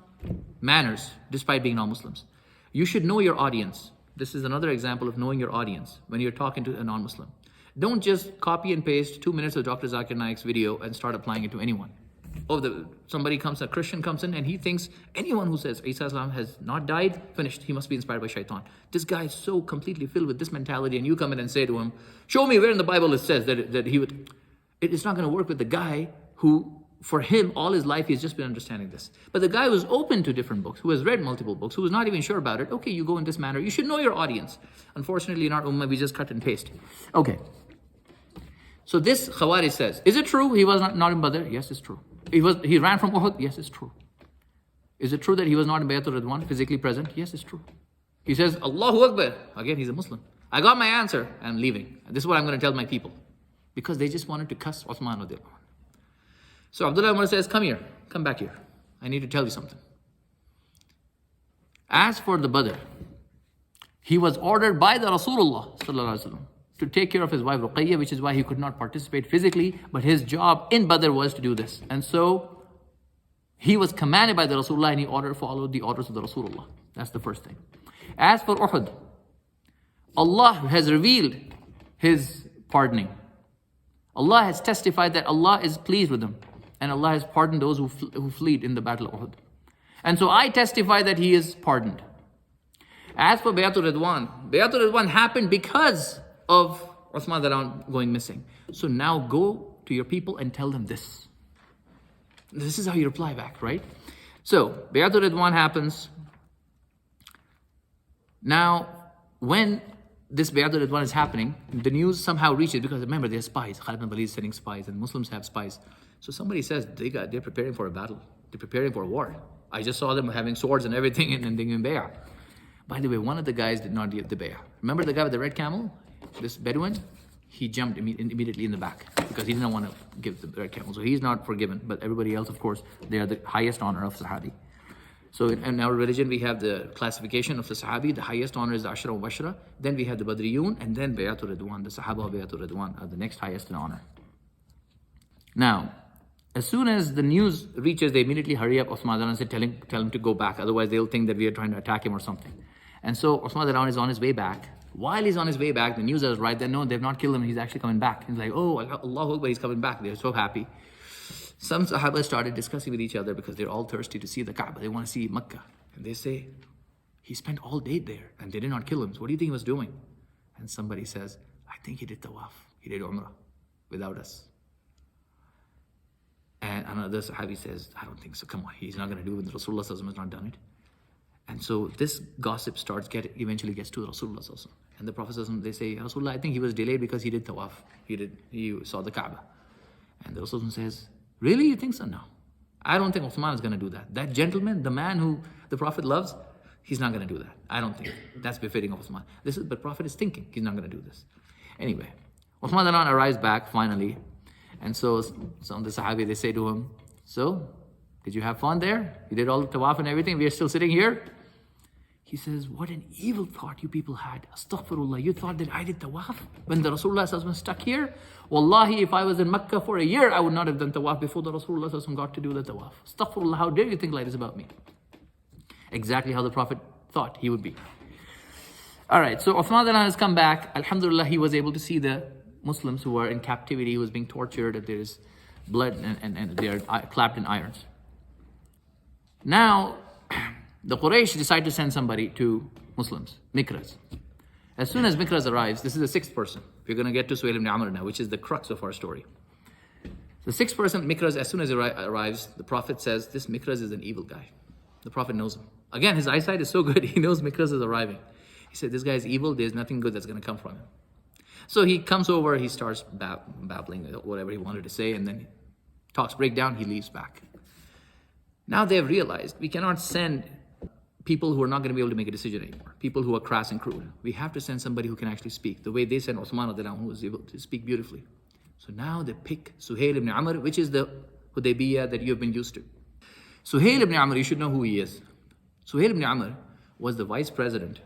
[SPEAKER 1] manners despite being non-Muslims. You should know your audience. This is another example of knowing your audience when you're talking to a non-Muslim. Don't just copy and paste 2 minutes of Dr. Zakir Naik's video and start applying it to anyone. A Christian comes in and he thinks anyone who says Isa Islam has not died, finished, he must be inspired by shaitan. This guy is so completely filled with this mentality, and you come in and say to him, show me where in the Bible it says that he would. It's not going to work with the guy who, for him, all his life, he's just been understanding this. But the guy who's open to different books, who has read multiple books, who is not even sure about it, okay, you go in this manner. You should know your audience. Unfortunately, in our ummah, we just cut and paste. Okay. So this Khawarij says, is it true he was not in Badr? Yes, it's true. He ran from Uhud? Yes, it's true. Is it true that he was not in Bayatul Ridwan, physically present? Yes, it's true. He says, Allahu Akbar. Again, he's a Muslim. I got my answer. I'm leaving. And this is what I'm going to tell my people. Because they just wanted to cuss Uthman radiallahu anhu. So Abdullah Umar says, come here. Come back here. I need to tell you something. As for the Badr, he was ordered by the Rasulullah sallallahu alaihi wasallam to take care of his wife Ruqayyah, which is why he could not participate physically, but his job in Badr was to do this. And so he was commanded by the Rasulullah, and he followed the orders of the Rasulullah. That's the first thing. As for Uhud, Allah has revealed his pardoning. Allah has testified that Allah is pleased with him, and Allah has pardoned those who fled in the battle of Uhud. And so I testify that he is pardoned. As for Bayatul Ridhwan happened because of Uthman going missing. So now go to your people and tell them this. This is how you reply back, right? So Bayatul Ridhwan happens. Now, when this Bayatul Ridhwan is happening, the news somehow reaches, because remember, they're spies. Khalid ibn Walid is sending spies, and Muslims have spies. So somebody says they're preparing for a battle. They're preparing for a war. I just saw them having swords and everything and in Bayaa. By the way, one of the guys did not get the Bayaa. Remember the guy with the red camel? This Bedouin? He jumped immediately in the back because he didn't want to give the red camel. So he's not forgiven. But everybody else, of course, they are the highest honor of Sahabi. So in our religion, we have the classification of the Sahabi. The highest honor is the Ashra wa Bashra. Then we have the Badriyun, and then Bayatul Ridwan. The Sahaba of Bayatul Ridwan are the next highest in honor. Now, as soon as the news reaches, they immediately hurry up Uthman and say, tell him to go back. Otherwise, they'll think that we are trying to attack him or something. And so Uthman is on his way back. While he's on his way back, the news is right there. No, they've not killed him. He's actually coming back. He's like, oh, Allahu Akbar, he's coming back. They're so happy. Some Sahaba started discussing with each other because they're all thirsty to see the Kaaba. They want to see Makkah. And they say, he spent all day there and they did not kill him. So what do you think he was doing? And somebody says, I think he did tawaf. He did umrah without us. And another Sahabi says, I don't think so. Come on, he's not going to do it when Rasulullah has not done it. And so this gossip eventually gets to Rasulullah. And the Prophet, they say, Rasulullah, I think he was delayed because he did tawaf. He saw the Kaaba. And the Rasulullah says, really, you think so? No. I don't think Uthman is going to do that. That gentleman, the man who the Prophet loves, he's not going to do that. I don't think that's befitting of Uthman. But Prophet is thinking he's not going to do this. Anyway, Uthman arrives back finally. And so some of the Sahabi, they say to him, so, did you have fun there? You did all the tawaf and everything? We are still sitting here? He says, what an evil thought you people had. Astaghfirullah, you thought that I did tawaf when the Rasulullah was stuck here? Wallahi, if I was in Makkah for a year, I would not have done tawaf before the Rasulullah got to do the tawaf. Astaghfirullah, how dare you think like this about me? Exactly how the Prophet thought he would be. Alright, so Uthman has come back. Alhamdulillah, he was able to see the Muslims who were in captivity, who was being tortured, that there is blood and they are clapped in irons. Now, the Quraysh decide to send somebody to Muslims, Mikraz. As soon as Mikraz arrives, this is the sixth person. We're going to get to Suhayl ibn Amr now, which is the crux of our story. The sixth person, Mikraz, as soon as he arrives, the Prophet says, this Mikraz is an evil guy. The Prophet knows him. Again, his eyesight is so good, he knows Mikraz is arriving. He said, this guy is evil, there's nothing good that's going to come from him. So he comes over, he starts babbling whatever he wanted to say, and then talks break down, he leaves back. Now they have realized we cannot send people who are not going to be able to make a decision anymore, people who are crass and crude. We have to send somebody who can actually speak, the way they sent Uthman, who was able to speak beautifully. So now they pick Suhayl ibn Amr, which is the Hudaybiyya that you have been used to. Suhayl ibn Amr, you should know who he is. Suhayl ibn Amr was the vice president,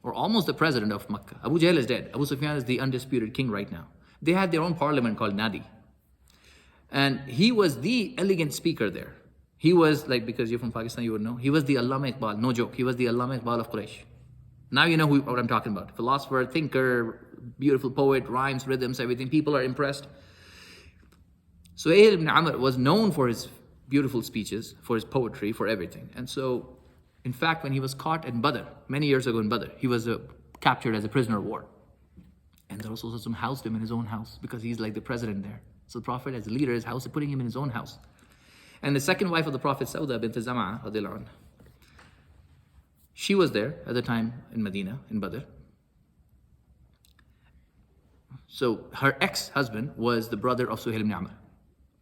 [SPEAKER 1] or almost the president of Makkah. Abu Jahl is dead. Abu Sufyan is the undisputed king right now. They had their own parliament called Nadi. And he was the elegant speaker there. He was, like, because you're from Pakistan, you would know, he was the Allama Iqbal, no joke. He was the Allama Iqbal of Quraysh. Now you know what I'm talking about. Philosopher, thinker, beautiful poet, rhymes, rhythms, everything. People are impressed. Suhayl ibn Amr was known for his beautiful speeches, for his poetry, for everything. And so, in fact, when he was caught in Badr, many years ago in Badr, he was captured as a prisoner of war. And the Rasul housed him in his own house because he's like the president there. So the Prophet, as a leader, his house, is putting him in his own house. And the second wife of the Prophet, Sauda bint Zam'a, radiallahu anha, she was there at the time in Medina, in Badr. So her ex-husband was the brother of Suhayl ibn Amr.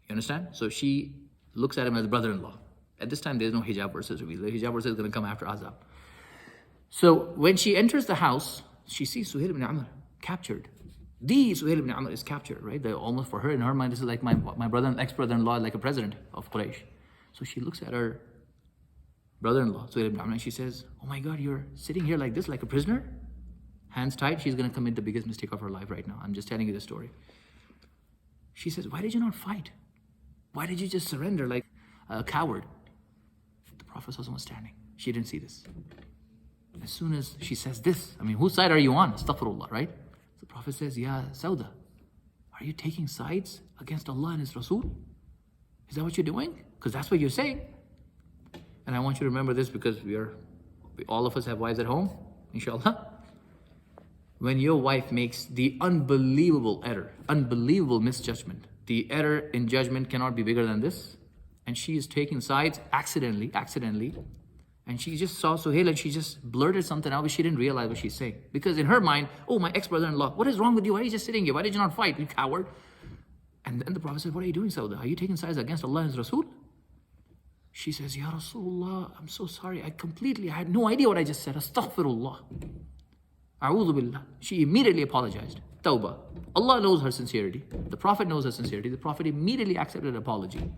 [SPEAKER 1] You understand? So she looks at him as brother-in-law. At this time, there's no hijab verses revealed. The hijab verse is going to come after Azab. So when she enters the house, she sees Suhayl ibn Amr captured. The Suhayl ibn Amr is captured, right? They're almost, for her, in her mind, this is like my brother, ex-brother-in-law, like a president of Quraysh. So she looks at her brother-in-law, Suhayl ibn Amr, and she says, oh my God, you're sitting here like this, like a prisoner? Hands tied, she's going to commit the biggest mistake of her life right now. I'm just telling you the story. She says, why did you not fight? Why did you just surrender like a coward? The Prophet was standing. She didn't see this. As soon as she says this, I mean, whose side are you on? Astaghfirullah, right? The Prophet says, Ya Sauda, are you taking sides against Allah and His Rasul? Is that what you're doing? Because that's what you're saying. And I want you to remember this because all of us have wives at home, inshallah. When your wife makes the unbelievable error, unbelievable misjudgment, the error in judgment cannot be bigger than this, and she is taking sides accidentally, and she just saw Suhayl and she just blurted something out, but she didn't realize what she's saying. Because in her mind, oh, my ex-brother-in-law, what is wrong with you? Why are you just sitting here? Why did you not fight, you coward? And then the Prophet said, what are you doing, Sauda? Are you taking sides against Allah and His Rasul? She says, Ya Rasulullah, I'm so sorry. I had no idea what I just said. Astaghfirullah. A'udhu billah. She immediately apologized. Tawbah. Allah knows her sincerity. The Prophet knows her sincerity. The Prophet immediately accepted an apology.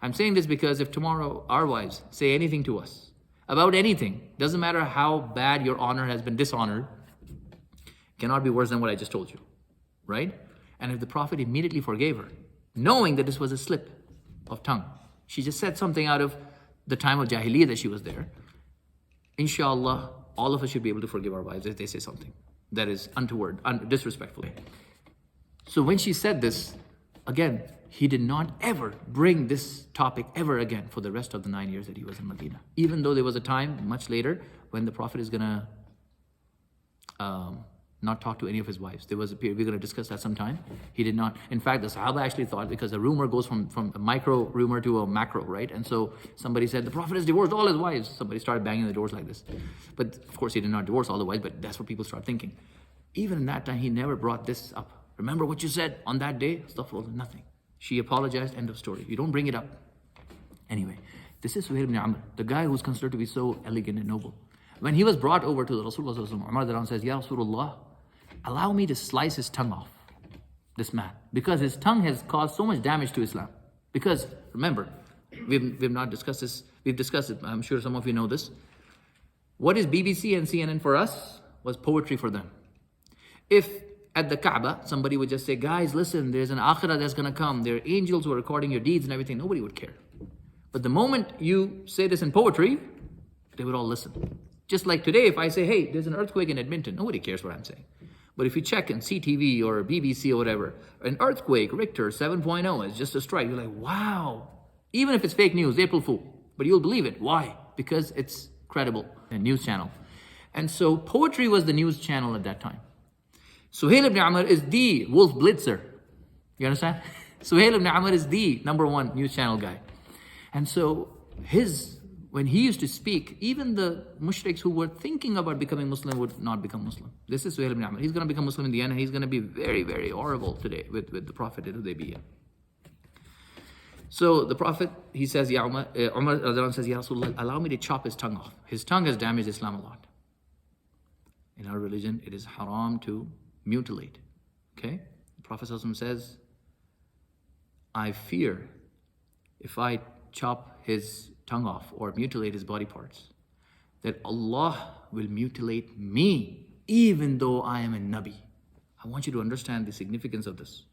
[SPEAKER 1] I'm saying this because if tomorrow our wives say anything to us about anything, doesn't matter how bad your honor has been dishonored, cannot be worse than what I just told you, right? And if the Prophet immediately forgave her, knowing that this was a slip of tongue, she just said something out of the time of Jahiliyyah that she was there, inshallah, all of us should be able to forgive our wives if they say something that is untoward, disrespectful. So when she said this, again, he did not ever bring this topic ever again for the rest of the 9 years that he was in Medina. Even though there was a time much later when the Prophet is going to not talk to any of his wives. There was a period, we're going to discuss that sometime. He did not. In fact, the Sahaba actually thought, because a rumor goes from a micro rumor to a macro, right? And so somebody said, the Prophet has divorced all his wives. Somebody started banging the doors like this. But of course, he did not divorce all the wives, but that's what people start thinking. Even in that time, he never brought this up. Remember what you said on that day? Astaghfirullah, nothing. She apologized, end of story. You don't bring it up. Anyway, this is Suhayl ibn Amr, the guy who's considered to be so elegant and noble. When he was brought over to the Rasulullah, Umar says, Ya Rasulullah, allow me to slice his tongue off, this man, because his tongue has caused so much damage to Islam. Because, remember, we've not discussed this, we've discussed it, I'm sure some of you know this. What is BBC and CNN for us was poetry for them. If at the Kaaba, somebody would just say, guys, listen, there's an akhirah that's going to come. There are angels who are recording your deeds and everything. Nobody would care. But the moment you say this in poetry, they would all listen. Just like today, if I say, hey, there's an earthquake in Edmonton, nobody cares what I'm saying. But if you check in CTV or BBC or whatever, an earthquake, Richter 7.0 is just a strike. You're like, wow. Even if it's fake news, April Fool. But you'll believe it. Why? Because it's credible. A news channel. And so poetry was the news channel at that time. Suhayl ibn Amr is the wolf blitzer. You understand? Suhayl ibn Amr is the #1 news channel guy. And so when he used to speak, even the mushriks who were thinking about becoming Muslim would not become Muslim. This is Suhayl ibn Amr. He's going to become Muslim in the end, and he's going to be very, very horrible today with the Prophet at Hudaybiyah. So the Prophet, he says, Ya Umar, Umar says, Ya Rasulullah, allow me to chop his tongue off. His tongue has damaged Islam a lot. In our religion, it is haram to mutilate. Okay? The Prophet says, I fear if I chop his tongue off or mutilate his body parts, that Allah will mutilate me even though I am a Nabi. I want you to understand the significance of this.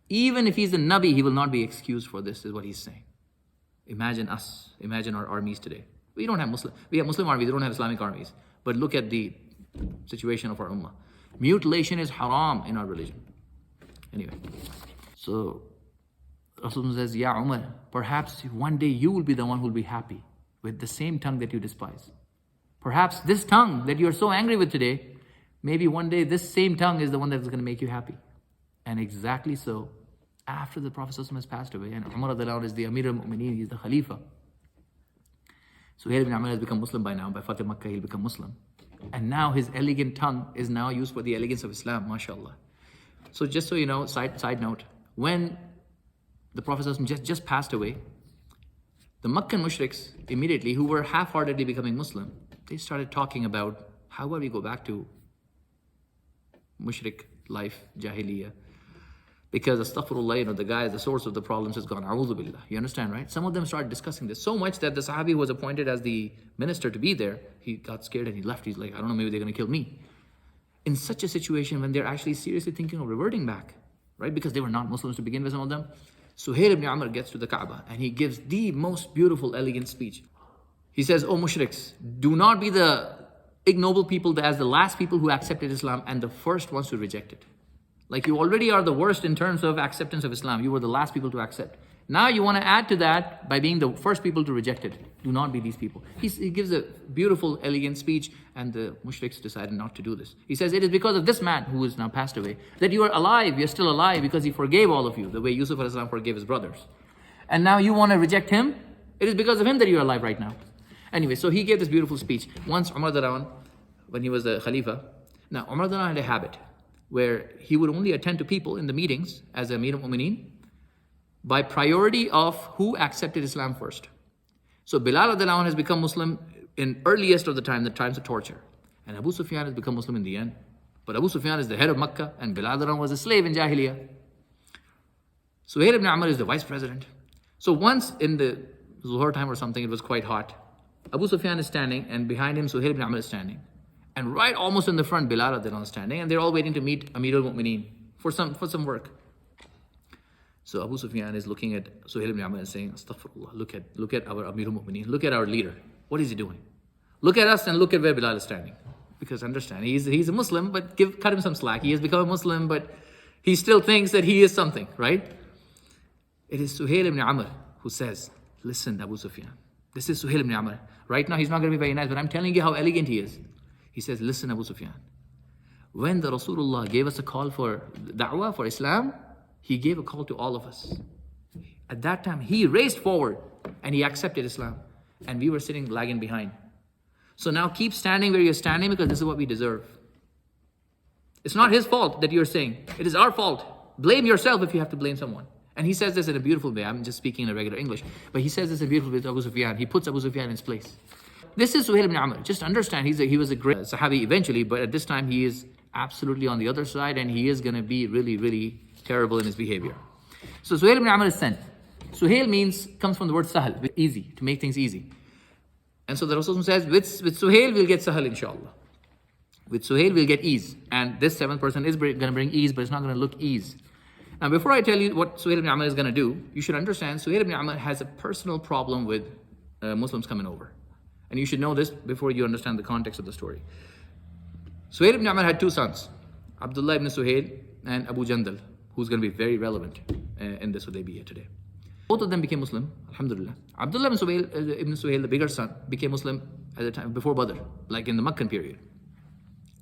[SPEAKER 1] Even if he's a Nabi, he will not be excused for this, is what he's saying. Imagine us, imagine our armies today. We have Muslim armies, we don't have Islamic armies. But look at the situation of our ummah. Mutilation is haram in our religion. Anyway, so Rasulullah says, Ya Umar, perhaps one day you will be the one who will be happy with the same tongue that you despise. Perhaps this tongue that you're so angry with today, maybe one day this same tongue is the one that is going to make you happy. And exactly so, after the Prophet has passed away, and Umar is the Amir al-Mu'mineen, he's the Khalifa. Suhayl ibn Amr has become Muslim by now. By Fatah Makkah, he'll become Muslim. And now his elegant tongue is now used for the elegance of Islam, mashallah. So just so you know, side note, when the Prophet just passed away, the Meccan mushriks immediately, who were half-heartedly becoming Muslim, they started talking about how about we go back to mushrik life, jahiliyyah. Because astaghfirullah, the source of the problems has gone. A'udhu billah. You understand, right? Some of them started discussing this so much that the Sahabi who was appointed as the minister to be there, he got scared and he left. He's like, I don't know, maybe they're going to kill me. In such a situation when they're actually seriously thinking of reverting back, right? Because they were not Muslims to begin with, some of them. Suhayl ibn Amr gets to the Kaaba and he gives the most beautiful, elegant speech. He says, "O mushriks, do not be the ignoble people as the last people who accepted Islam and the first ones to reject it. Like you already are the worst in terms of acceptance of Islam. You were the last people to accept. Now you want to add to that by being the first people to reject it. Do not be these people." He gives a beautiful, elegant speech, and the mushriks decided not to do this. He says, it is because of this man who is now passed away that you are alive, you're still alive, because he forgave all of you, the way Yusuf a.s. forgave his brothers. And now you want to reject him? It is because of him that you're alive right now. Anyway, so he gave this beautiful speech. Once Umar when he was the Khalifa, now Umar had a habit where he would only attend to people in the meetings as Amir al-Mu'mineen by priority of who accepted Islam first. So Bilal has become Muslim in earliest of the times of torture. And Abu Sufyan has become Muslim in the end. But Abu Sufyan is the head of Makkah and Bilal was a slave in Jahiliyyah. Suhayl ibn Amr is the vice president. So once in the Zuhur time or something, it was quite hot. Abu Sufyan is standing and behind him Suhayl ibn Amr is standing. And right almost in the front, Bilal is standing, and they're all waiting to meet Amir al-Mu'mineen for some work. So Abu Sufyan is looking at Suhayl ibn Amr and saying, Astaghfirullah, look at our Amir al-Mu'mineen, look at our leader. What is he doing? Look at us and look at where Bilal is standing. Because understand, he's a Muslim, but cut him some slack. He has become a Muslim, but he still thinks that he is something, right? It is Suhayl ibn Amr who says, listen, Abu Sufyan, this is Suhayl ibn Amr. Right now, he's not going to be very nice, but I'm telling you how elegant he is. He says, listen, Abu Sufyan, when the Rasulullah gave us a call for da'wah, for Islam, he gave a call to all of us. At that time, he raced forward and he accepted Islam. And we were sitting lagging behind. So now keep standing where you're standing because this is what we deserve. It's not his fault that you're saying. It is our fault. Blame yourself if you have to blame someone. And he says this in a beautiful way. I'm just speaking in a regular English. But he says this in a beautiful way to Abu Sufyan. He puts Abu Sufyan in his place. This is Suhayl ibn Amr. Just understand, he was a great Sahabi eventually, but at this time he is absolutely on the other side and he is going to be really, really terrible in his behavior. So Suhayl ibn Amr is sent. Suhayl comes from the word sahl, easy, to make things easy. And so the Rasul says, with Suhayl we'll get sahl inshallah. With Suhayl we'll get ease. And this seventh person is going to bring ease, but it's not going to look ease. Now before I tell you what Suhayl ibn Amr is going to do, you should understand Suhayl ibn Amr has a personal problem with Muslims coming over. And you should know this before you understand the context of the story. Suhayl ibn Amr had two sons, Abdullah ibn Suhayl and Abu Jandal, who's going to be very relevant in this Hudaybiyah today. Both of them became Muslim, alhamdulillah. Abdullah ibn Suhayl, the bigger son, became Muslim at the time before Badr, like in the Meccan period.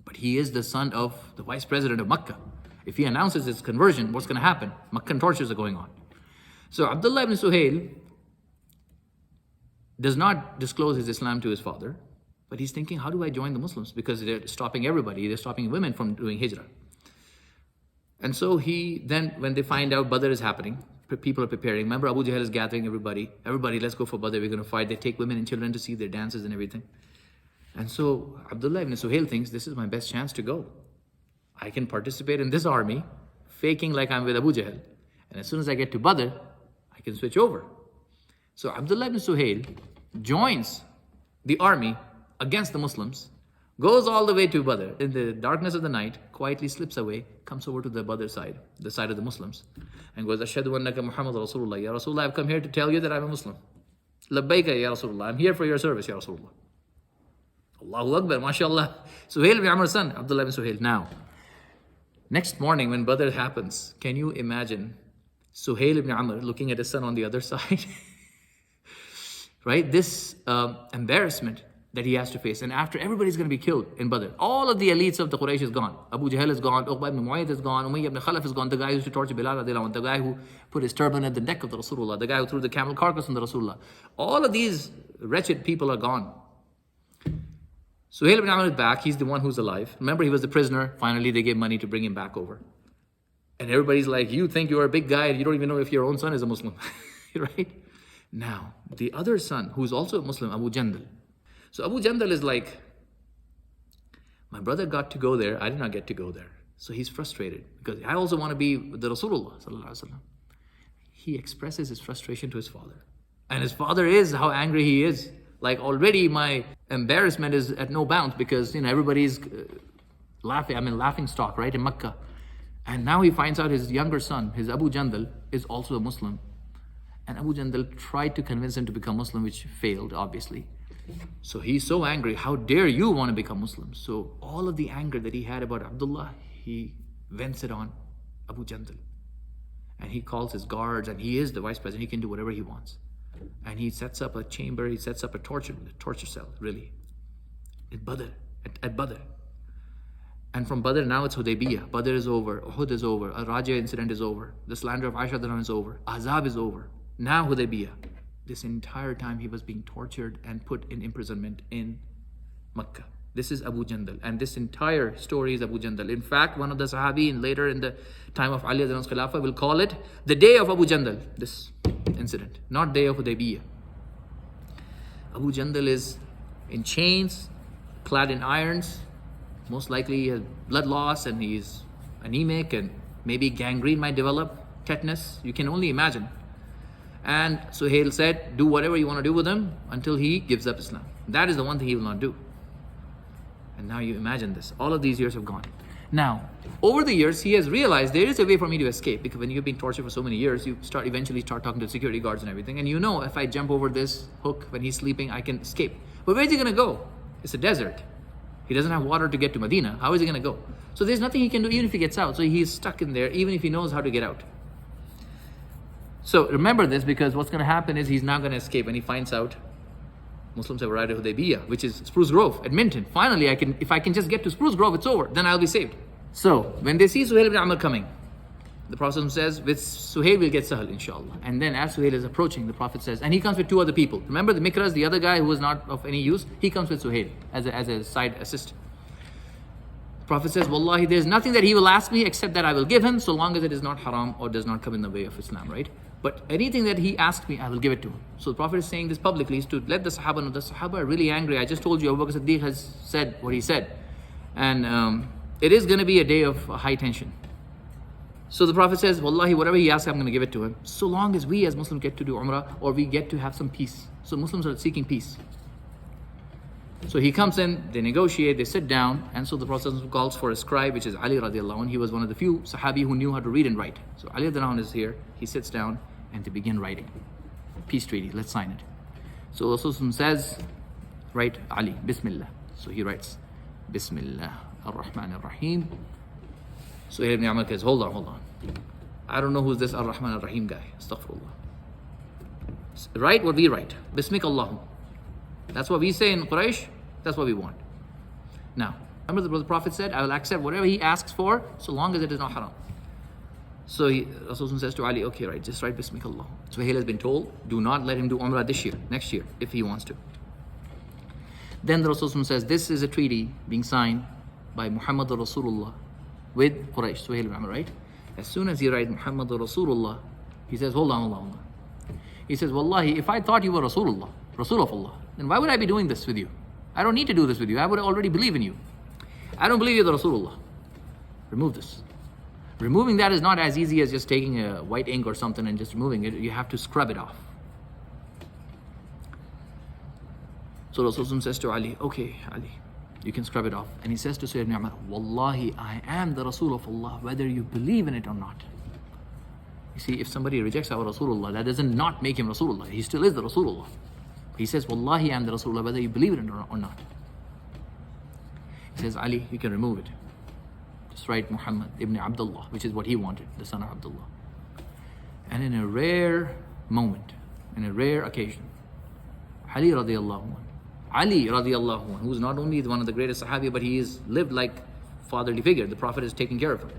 [SPEAKER 1] But he is the son of the vice president of Makkah. If he announces his conversion, what's going to happen? Meccan tortures are going on. So Abdullah ibn Suhayl does not disclose his Islam to his father, but he's thinking, how do I join the Muslims? Because they're stopping everybody. They're stopping women from doing hijrah. And so when they find out Badr is happening, people are preparing. Remember, Abu Jahl is gathering everybody. Everybody, let's go for Badr. We're going to fight. They take women and children to see their dances and everything. And so Abdullah ibn Suhayl thinks, this is my best chance to go. I can participate in this army, faking like I'm with Abu Jahl. And as soon as I get to Badr, I can switch over. So Abdullah ibn Suhayl joins the army against the Muslims, goes all the way to Badr. In the darkness of the night, quietly slips away, comes over to the Badr side, the side of the Muslims, and goes, Ashhadu annaka Muhammad Rasulullah. Ya Rasulullah, I've come here to tell you that I'm a Muslim. Labbaika ya Rasulullah. I'm here for your service, Ya Rasulullah. Allahu Akbar, mashallah. Suhayl ibn Amr's son, Abdullah ibn Suhayl. Now, next morning when Badr happens, can you imagine Suhayl ibn Amr looking at his son on the other side? Right? This embarrassment that he has to face. And after everybody's going to be killed in Badr. All of the elites of the Quraysh is gone. Abu Jahl is gone. Uqba ibn Umayyah is gone. Umayyah ibn Khalaf is gone. The guy who used to torture Bilal, the guy who put his turban at the neck of the Rasulullah. The guy who threw the camel carcass on the Rasulullah. All of these wretched people are gone. Suhayl ibn Amr is back. He's the one who's alive. Remember, he was the prisoner. Finally, they gave money to bring him back over. And everybody's like, you think you're a big guy and you don't even know if your own son is a Muslim. Right? Now, the other son, who's also a Muslim, Abu Jandal. So Abu Jandal is like, my brother got to go there, I did not get to go there. So he's frustrated because I also want to be with the Rasulullah sallallahu alaihi wasallam. He expresses his frustration to his father. And his father is how angry he is. Like already my embarrassment is at no bounds because, everybody's laughing. I'm in laughing stock, right, in Makkah. And now he finds out his younger son, his Abu Jandal, is also a Muslim. And Abu Jandal tried to convince him to become Muslim, which failed, obviously. So he's so angry. How dare you want to become Muslim? So all of the anger that he had about Abdullah, he vents it on Abu Jandal. And he calls his guards, and he is the vice president. He can do whatever he wants. And he sets up a chamber, he sets up a torture cell, really, at Badr. And from Badr, now it's Hudaybiyah. Badr is over, Uhud is over, a Raja incident is over, the slander of Aisha is over, Ahzab is over. Now Hudaybiyah. This entire time he was being tortured and put in imprisonment in Makkah. This is Abu Jandal, and this entire story is Abu Jandal. In fact, one of the Sahabi, and later in the time of Ali Adhan's Khilafah, will call it the day of Abu Jandal, this incident, not day of Hudaybiyah. Abu Jandal is in chains, clad in irons, most likely he has blood loss and he's anemic and maybe gangrene might develop, tetanus, you can only imagine. And Suhayl said, do whatever you want to do with him until he gives up Islam. That is the one thing he will not do. And now you imagine this. All of these years have gone. Now, over the years, he has realized there is a way for me to escape, because when you've been tortured for so many years, you eventually start talking to security guards and everything. And if I jump over this hook when he's sleeping, I can escape. But where is he going to go? It's a desert. He doesn't have water to get to Medina. How is he going to go? So there's nothing he can do even if he gets out. So he's stuck in there even if he knows how to get out. So remember this, because what's going to happen is he's not going to escape when he finds out Muslims have arrived at Hudaybiyah, which is Spruce Grove, Edmonton. Finally, if I can just get to Spruce Grove, it's over. Then I'll be saved. So when they see Suhayl ibn Amr coming, the Prophet says, with Suhayl we'll get Sahl, inshallah. And then as Suhayl is approaching, the Prophet says, and he comes with two other people. Remember the Mikraz, the other guy who was not of any use, he comes with Suhayl as a side assist. The Prophet says, Wallahi, there's nothing that he will ask me except that I will give him, so long as it is not haram or does not come in the way of Islam, right? But anything that he asks me, I will give it to him. So the Prophet is saying this publicly, is to let the Sahaba know. The Sahaba are really angry. I just told you, Abu Bakr Siddiq has said what he said. And it is going to be a day of high tension. So the Prophet says, Wallahi, whatever he asks, I'm going to give it to him. So long as we as Muslims get to do Umrah, or we get to have some peace. So Muslims are seeking peace. So he comes in, they negotiate, they sit down, and so the Prophet calls for a scribe, which is Ali radiallahu anh. He was one of the few Sahabi who knew how to read and write. So Ali radiallahu anh is here, he sits down, and they begin writing. Peace treaty, let's sign it. So Rasulullah says, write Ali, Bismillah. So he writes, Bismillah ar-Rahman ar-Rahim. So Ibn Amr says, hold on. I don't know who's this ar-Rahman ar-Rahim guy. Astaghfirullah. Write what we write. Bismik Allahum. That's what we say in Quraysh, that's what we want. Now, remember the Prophet said, I will accept whatever he asks for, so long as it is not haram. So Rasulullah says to Ali, okay, right, just write Bismillah. Suhayl has been told, do not let him do Umrah this year, next year, if he wants to. Then the Rasulullah says, this is a treaty being signed by Muhammad Rasulullah with Quraysh, Suhayl ibn Amr, right? As soon as he writes Muhammad Rasulullah, he says, hold on. He says, Wallahi, if I thought you were Rasulullah, Rasul of Allah, then why would I be doing this with you? I don't need to do this with you. I would already believe in you. I don't believe you're the Rasulullah. Remove this. Removing that is not as easy as just taking a white ink or something and just removing it. You have to scrub it off. So Rasulullah says to Ali, okay, Ali, you can scrub it off. And he says to Suhayl ibn Amr, Wallahi, I am the Rasul of Allah, whether you believe in it or not. You see, if somebody rejects our Rasulullah, that doesn't not make him Rasulullah. He still is the Rasulullah. He says, Wallahi, I am the Rasulullah, whether you believe in it or not. He says, Ali, you can remove it. Just write Muhammad ibn Abdullah, which is what he wanted, the son of Abdullah. And in a rare moment, in a rare occasion, Ali radiallahu anhu, who is not only one of the greatest Sahabi, but he is lived like fatherly figure. The Prophet is taking care of him.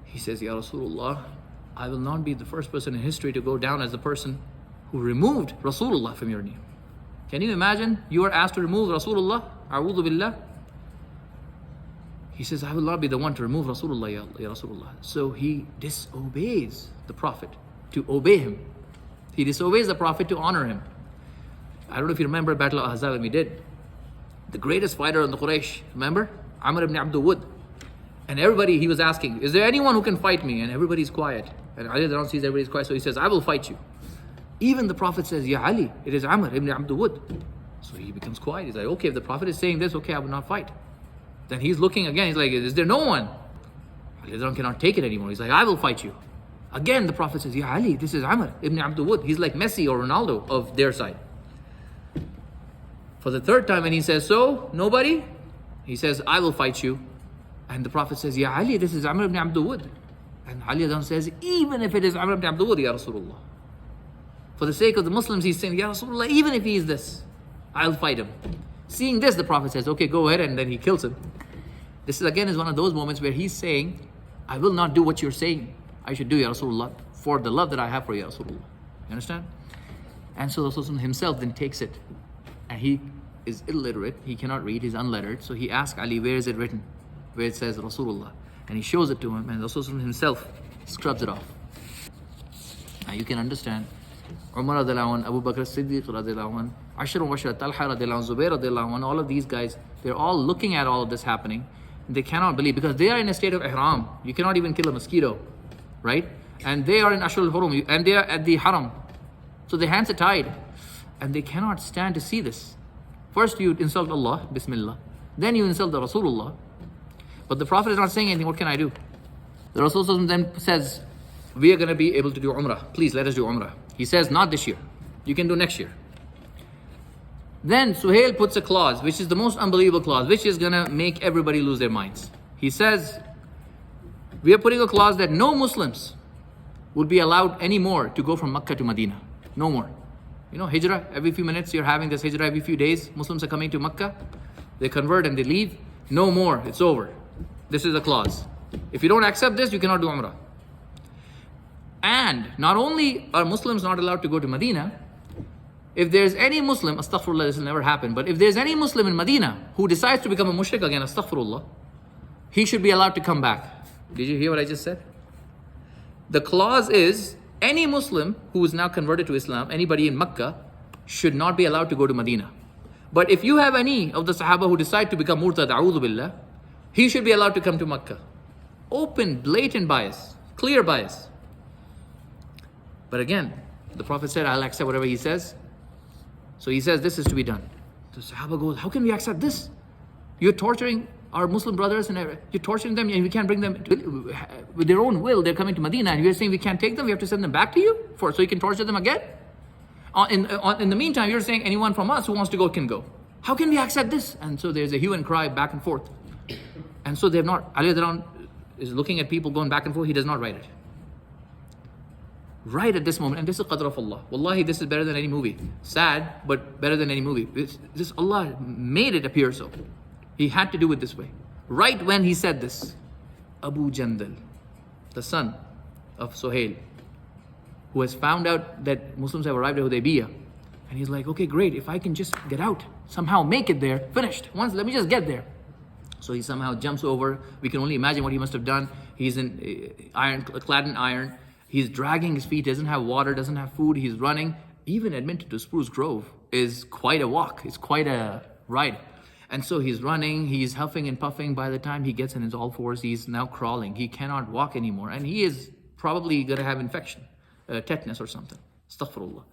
[SPEAKER 1] He says, Ya Rasulullah, I will not be the first person in history to go down as the person who removed Rasulullah from your name. Can you imagine? You are asked to remove Rasulullah, A'udhu Billah. He says, I will not be the one to remove Rasulullah, ya Rasulullah. So he disobeys the Prophet to obey him. He disobeys the Prophet to honor him. I don't know if you remember Battle of Ahzab when we did. The greatest fighter in the Quraysh, remember? Amr ibn Abdul Wud. And everybody, he was asking, is there anyone who can fight me? And everybody's quiet. And Ali sees everybody's quiet, so he says, I will fight you. Even the Prophet says, Ya Ali, it is Amr ibn Abdul Wud. So he becomes quiet. He's like, okay, if the Prophet is saying this, okay, I will not fight. Then he's looking again, he's like, is there no one? Ali cannot take it anymore. He's like, I will fight you. Again, the Prophet says, Ya Ali, this is Amr ibn Abdul Wud. He's like Messi or Ronaldo of their side. For the third time, and he says, so, nobody? He says, I will fight you. And the Prophet says, Ya Ali, this is Amr ibn Abdul Wud. And Ali says, even if it is Amr ibn Abdul Wud, Ya Rasulullah. For the sake of the Muslims, he's saying, Ya Rasulullah, even if he is this, I'll fight him. Seeing this, the Prophet says, okay, go ahead, and then he kills him. This is again one of those moments where he's saying, I will not do what you're saying I should do, Ya Rasulullah, for the love that I have for Ya Rasulullah. You understand? And so Rasulullah himself then takes it. And he is illiterate, he cannot read, he's unlettered. So he asks Ali, where is it written? Where it says Rasulullah. And he shows it to him, and Rasulullah himself scrubs it off. Now you can understand. Umar radiallahu anhu, Abu Bakr Siddiq radiallahu anhu, Ashar wa Ashar, Talha radiallahu anhu, Zubair radiallahu anhu, all of these guys, they're all looking at all of this happening. They cannot believe, because they are in a state of ihram. You cannot even kill a mosquito, right? And they are in Ashur al-Hurum, and they are at the haram. So their hands are tied, and they cannot stand to see this. First you insult Allah, Bismillah. Then you insult the Rasulullah. But the Prophet is not saying anything, what can I do? The Rasulullah then says, we are going to be able to do Umrah. Please let us do Umrah. He says, not this year. You can do next year. Then Suhayl puts a clause, which is the most unbelievable clause, which is going to make everybody lose their minds. He says, we are putting a clause that no Muslims would be allowed anymore to go from Makkah to Madinah. No more. You know, hijrah, every few minutes you're having this hijrah, every few days. Muslims are coming to Makkah. They convert and they leave. No more. It's over. This is a clause. If you don't accept this, you cannot do Umrah. And not only are Muslims not allowed to go to Medina, if there's any Muslim, astaghfirullah, this will never happen, but if there's any Muslim in Medina who decides to become a mushrik again, astaghfirullah, he should be allowed to come back. Did you hear what I just said? The clause is, any Muslim who is now converted to Islam, anybody in Makkah, should not be allowed to go to Medina. But if you have any of the Sahaba who decide to become murtad, a'udhu billah, he should be allowed to come to Makkah. Open, blatant bias, clear bias. But again, the Prophet said, I'll accept whatever he says. So he says, this is to be done. The Sahaba goes, how can we accept this? You're torturing our Muslim brothers and you're torturing them and we can't bring them with their own will. They're coming to Medina and you're saying we can't take them. We have to send them back to you so you can torture them again. In the meantime, you're saying anyone from us who wants to go can go. How can we accept this? And so there's a hue and cry back and forth. And so they've not, Ali is looking at people going back and forth. He does not write it. right at this moment, and this is qadr of Allah. Wallahi, this is better than any movie. Sad, but better than any movie. This Allah made it appear so. He had to do it this way. Right when he said this, Abu Jandal, the son of Suhayl, who has found out that Muslims have arrived at Hudaybiyah, and he's like, okay, great, if I can just get out, somehow make it there, finished. Once, let me just get there. So he somehow jumps over. We can only imagine what he must have done. He's in iron, clad in iron. He's dragging his feet, doesn't have water, doesn't have food. He's running. Even admitted to Spruce Grove is quite a walk. It's quite a ride. And so he's running, he's huffing and puffing. By the time he gets in his all fours, he's now crawling. He cannot walk anymore. And he is probably going to have infection, tetanus or something. Astaghfirullah.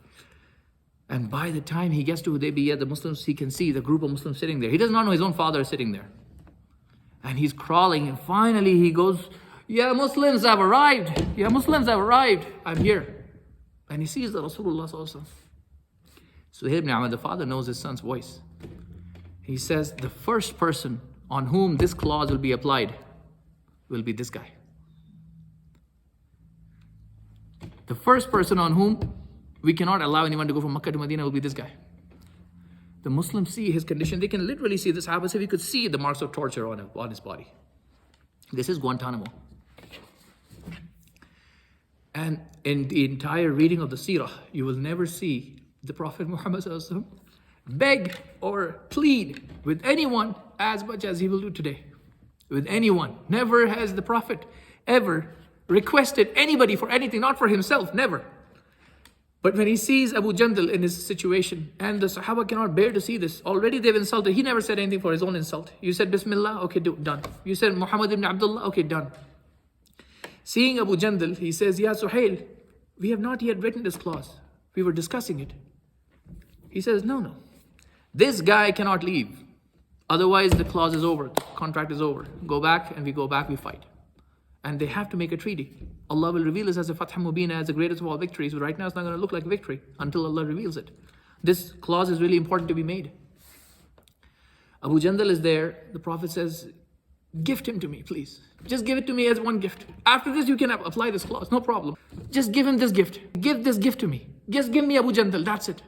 [SPEAKER 1] And by the time he gets to Hudaybiyah, the Muslims, he can see the group of Muslims sitting there. He does not know his own father is sitting there. And he's crawling, and finally he goes, "Ya Muslims have arrived. Ya Muslims have arrived. I'm here." And he sees the Rasulullah sallallahu alaihi wasallam. Suhayl ibn Amr, the father, knows his son's voice. He says, the first person on whom this clause will be applied will be this guy. The first person on whom we cannot allow anyone to go from Makkah to Medina will be this guy. The Muslims see his condition. They can literally see this happen. So we could see the marks of torture on his body. This is Guantanamo. And in the entire reading of the Seerah, you will never see the Prophet Muhammad sallallahu alaihi wasallam beg or plead with anyone as much as he will do today. With anyone. Never has the Prophet ever requested anybody for anything, not for himself, never. But when he sees Abu Jandal in his situation, and the Sahaba cannot bear to see this, already they've insulted. He never said anything for his own insult. You said Bismillah, okay, done. You said Muhammad ibn Abdullah, okay, done. Seeing Abu Jandal, he says, Ya Suhayl, we have not yet written this clause. We were discussing it. He says, no. This guy cannot leave. Otherwise the clause is over, the contract is over. Go back, and we go back, we fight. And they have to make a treaty. Allah will reveal this as a Fatah Mubina, as the greatest of all victories. But right now it's not going to look like victory until Allah reveals it. This clause is really important to be made. Abu Jandal is there. The Prophet says, gift him to me, please. Just give it to me as one gift. After this, you can apply this clause, no problem. Just give him this gift. Give this gift to me. Just give me Abu Jandal, that's it.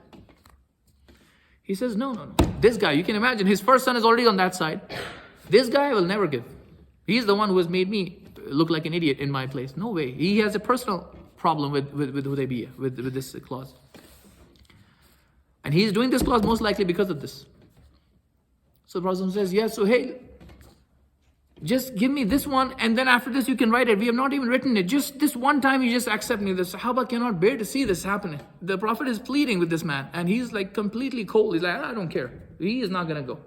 [SPEAKER 1] He says, no. This guy, you can imagine, his first son is already on that side. This guy I will never give. He's the one who has made me look like an idiot in my place. No way. He has a personal problem with Hudaybiyah, with this clause. And he's doing this clause most likely because of this. So the Prophet says, yes, so hey, just give me this one, and then after this you can write it. We have not even written it. Just this one time you just accept me. The Sahaba cannot bear to see this happening. The Prophet is pleading with this man, and he's like completely cold. He's like, I don't care. He is not going to go.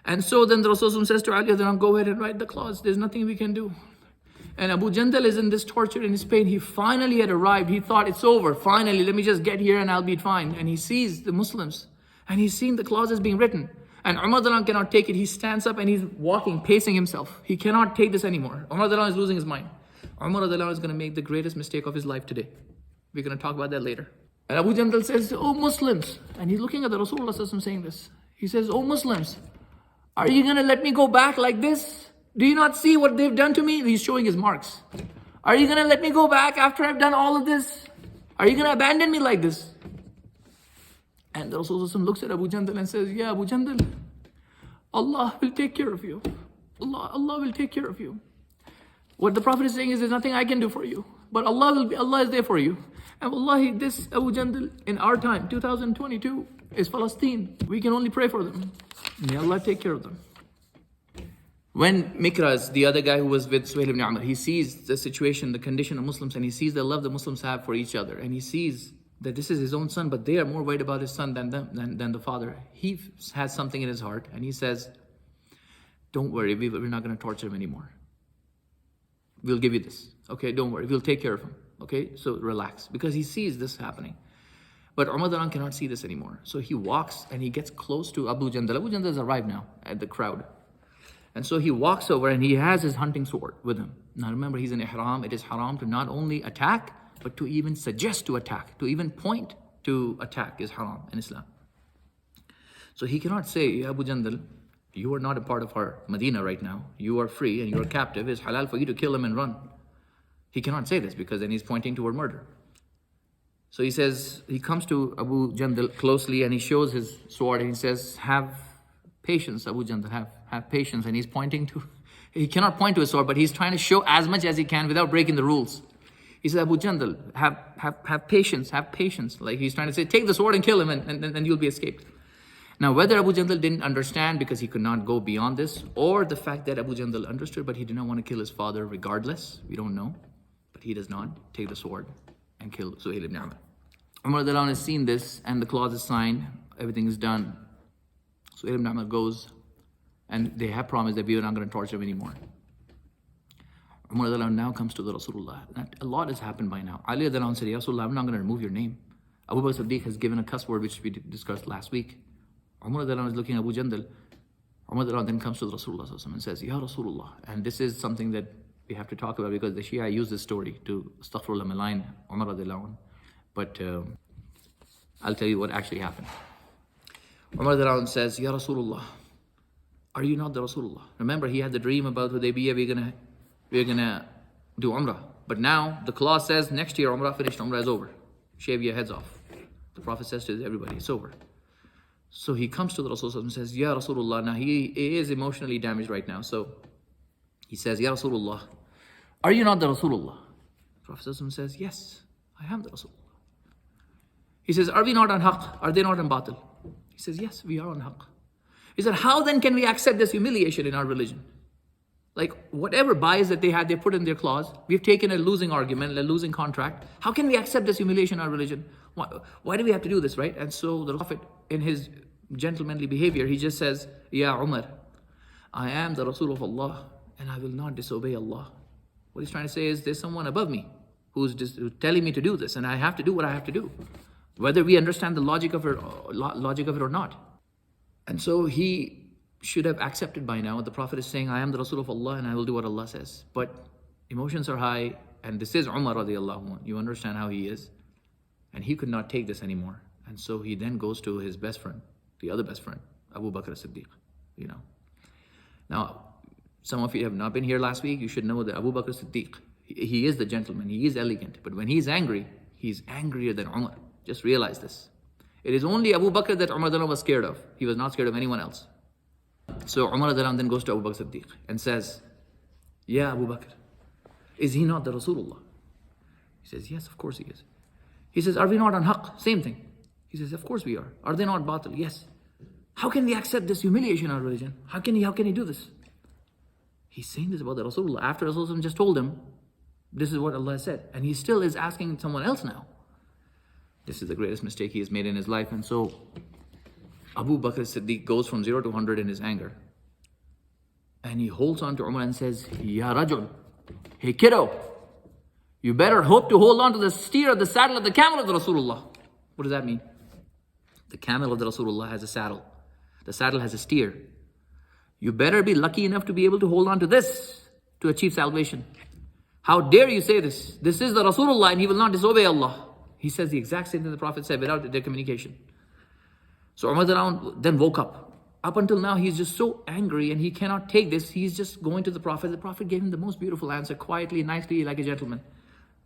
[SPEAKER 1] And so then the Rasul says to Ali, then go ahead and write the clause. There's nothing we can do. And Abu Jandal is in this torture, in his pain. He finally had arrived. He thought, it's over. Finally, let me just get here and I'll be fine. And he sees the Muslims. And he's seen the clauses being written. And Umar cannot take it. He stands up and he's walking, pacing himself. He cannot take this anymore. Umar is losing his mind. Umar is going to make the greatest mistake of his life today. We're going to talk about that later. And Abu Jandal says, oh Muslims. And he's looking at the Rasulullah saying this. He says, oh Muslims, are you going to let me go back like this? Do you not see what they've done to me? He's showing his marks. Are you going to let me go back after I've done all of this? Are you going to abandon me like this? And the Rasulullah looks at Abu Jandal and says, yeah, Abu Jandal, Allah will take care of you. Allah will take care of you. What the Prophet is saying is there's nothing I can do for you. But Allah is there for you. And wallahi, this Abu Jandal in our time, 2022, is Palestine. We can only pray for them. May Allah take care of them. When Mikraz, the other guy who was with Suhayl ibn Amr, he sees the situation, the condition of Muslims, and he sees the love the Muslims have for each other, and he sees that this is his own son, but they are more worried about his son than the father. He has something in his heart, and he says, don't worry, we're not going to torture him anymore. We'll give you this. Okay, don't worry, we'll take care of him. Okay, so relax, because he sees this happening. But Umar cannot see this anymore. So he walks and he gets close to Abu Jandal. Abu Jandal has arrived now at the crowd. And so he walks over and he has his hunting sword with him. Now remember, he's in ihram. It is haram to not only attack, but to even suggest to attack, to even point to attack is haram in Islam. So he cannot say, Abu Jandal, you are not a part of our Medina right now. You are free and you are captive. It's halal for you to kill him and run. he cannot say this because then he's pointing toward murder. So he says, he comes to Abu Jandal closely and he shows his sword and he says, have patience, Abu Jandal, have patience. And he's pointing to, he cannot point to his sword, but he's trying to show as much as he can without breaking the rules. He says, Abu Jandal, have patience, have patience. Like he's trying to say, take the sword and kill him and you'll be escaped. Now, whether Abu Jandal didn't understand because he could not go beyond this, or the fact that Abu Jandal understood but he did not want to kill his father regardless, we don't know. But he does not take the sword and kill Suhayl ibn Amr. Umar has seen this and the clause is signed, everything is done. Suhayl ibn Amr goes and they have promised that we are not going to torture him anymore. Umar now comes to the Rasulullah. A lot has happened by now. Ali said, Ya Rasulullah, I'm not going to remove your name. Abu Bakr Siddiq has given a cuss word which we discussed last week. Umar is looking at Abu Jandal. Umar then comes to the Rasulullah and says, Ya Rasulullah. And this is something that we have to talk about because the Shia use this story to astaghfirullah malign Umar. But I'll tell you what actually happened. Umar says, Ya Rasulullah, are you not the Rasulullah? Remember, he had the dream about Hudaybiyya, we're gonna do Umrah. But now the clause says next year Umrah, finished Umrah is over. Shave your heads off. The Prophet says to everybody, it's over. So he comes to the Rasulullah and says, Ya Rasulullah. Now he is emotionally damaged right now. So he says, Ya Rasulullah, are you not the Rasulullah? The Prophet says, yes, I am the Rasulullah. He says, are we not on haqq? Are they not on batil? He says, yes, we are on haqq. He said, how then can we accept this humiliation in our religion? Like whatever bias that they had, they put in their clause. We've taken a losing argument, a losing contract. How can we accept this humiliation in our religion? Why do we have to do this, right? And so the Prophet, in his gentlemanly behavior, he just says, Ya Umar, I am the Rasul of Allah and I will not disobey Allah. What he's trying to say is there's someone above me who's telling me to do this and I have to do what I have to do, whether we understand the logic of it or not. And so he should have accepted by now. The Prophet is saying, I am the Rasul of Allah and I will do what Allah says. But emotions are high and this is Umar radiallahu anh. You understand how he is. And he could not take this anymore. And so he then goes to his best friend, the other best friend, Abu Bakr as-Siddiq, Now, some of you have not been here last week. You should know that Abu Bakr as-Siddiq, he is the gentleman. He is elegant. But when he's angry, he's angrier than Umar. Just realize this. It is only Abu Bakr that Umar was scared of. He was not scared of anyone else. So Umar then goes to Abu Bakr Siddiq and says, Ya Abu Bakr, is he not the Rasulullah? He says, yes, of course he is. He says, are we not on haqq? Same thing. He says, of course we are. Are they not batil? Yes. How can we accept this humiliation in our religion? How can he do this? He's saying this about the Rasulullah after Rasulullah just told him, this is what Allah said. And he still is asking someone else now. This is the greatest mistake he has made in his life. And so Abu Bakr Siddiq goes from 0 to 100 in his anger. And he holds on to Umar and says, Ya Rajul, hey kiddo, you better hope to hold on to the steer of the saddle of the camel of the Rasulullah. What does that mean? The camel of the Rasulullah has a saddle. The saddle has a steer. You better be lucky enough to be able to hold on to this to achieve salvation. How dare you say this? This is the Rasulullah and he will not disobey Allah. He says the exact same thing the Prophet said without their communication. So Umar then woke up. Up until now, he's just so angry and he cannot take this. He's just going to the Prophet. The Prophet gave him the most beautiful answer, quietly, nicely, like a gentleman.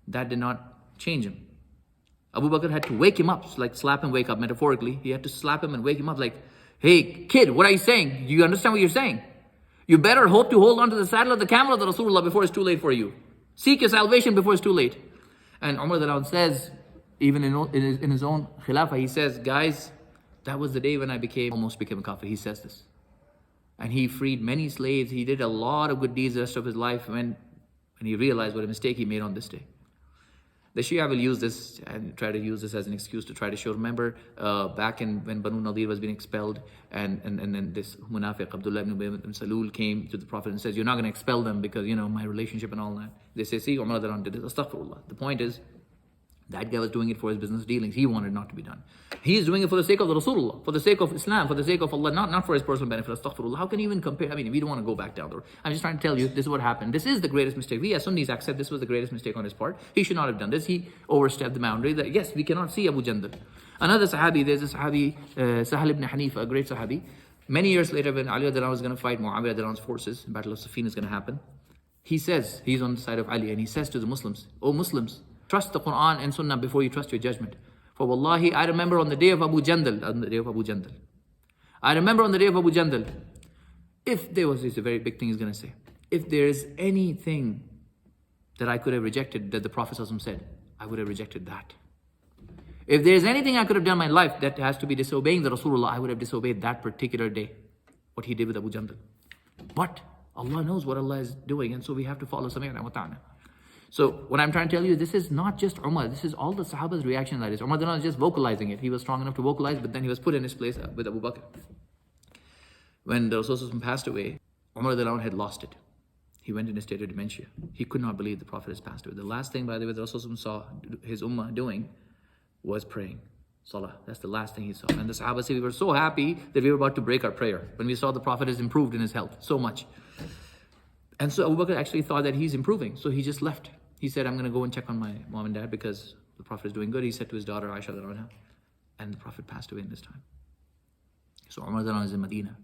[SPEAKER 1] That did not change him. Abu Bakr had to wake him up, like slap him, wake up, metaphorically. He had to slap him and wake him up like, hey, kid, what are you saying? Do you understand what you're saying? You better hope to hold on to the saddle of the camel of the Rasulullah before it's too late for you. Seek your salvation before it's too late. And Umar says, even in his own khilafah, he says, guys, that was the day when I almost became a kafir. He says this. And he freed many slaves. He did a lot of good deeds the rest of his life when he realized what a mistake he made on this day. The Shia will use this and try to use this as an excuse to try to show, remember back when Banu Nadir was being expelled and then this munafiq, Abdullah ibn Salul, came to the Prophet and says, you're not going to expel them because, my relationship and all that. They say, see, Umar did this. Astaghfirullah. The point is, that guy was doing it for his business dealings. He wanted not to be done. He is doing it for the sake of the Rasulullah, for the sake of Islam, for the sake of Allah, not for his personal benefit. Astaghfirullah. How can you even compare? We don't want to go back down there. I'm just trying to tell you, this is what happened. This is the greatest mistake. We as Sunnis accept this was the greatest mistake on his part. He should not have done this. He overstepped the boundary. That yes, we cannot see Abu Jandal. Another Sahabi, there's a Sahabi, Suhayl ibn Hanifa, a great Sahabi. Many years later, when Ali was going to fight Muawiyah's forces, Battle of Siffin is going to happen. He says, he's on the side of Ali, and he says to the Muslims, "O Muslims, trust the Quran and Sunnah before you trust your judgment. For wallahi, I remember on the day of Abu Jandal, I remember on the day of Abu Jandal, if there was, it's a very big thing he's going to say, if there is anything that I could have rejected that the Prophet ﷺ said, I would have rejected that. If there is anything I could have done in my life that has to be disobeying the Rasulullah, I would have disobeyed that particular day, what he did with Abu Jandal. But Allah knows what Allah is doing, and so we have to follow Sami'na wa Ta'ana. So what I'm trying to tell you, this is not just Umar, this is all the Sahaba's reaction to this. Umar was just vocalizing it. He was strong enough to vocalize, but then he was put in his place with Abu Bakr. When the Rasulullah passed away, Umar had lost it. He went in a state of dementia. He could not believe the Prophet has passed away. The last thing, by the way, the Rasulullah saw his ummah doing was praying. Salah. That's the last thing he saw. And the Sahaba say, we were so happy that we were about to break our prayer when we saw the Prophet has improved in his health so much. And so Abu Bakr actually thought that he's improving. So he just left. He said, I'm going to go and check on my mom and dad because the Prophet is doing good. He said to his daughter, Aisha, and the Prophet passed away in this time. So Umar is in Madinah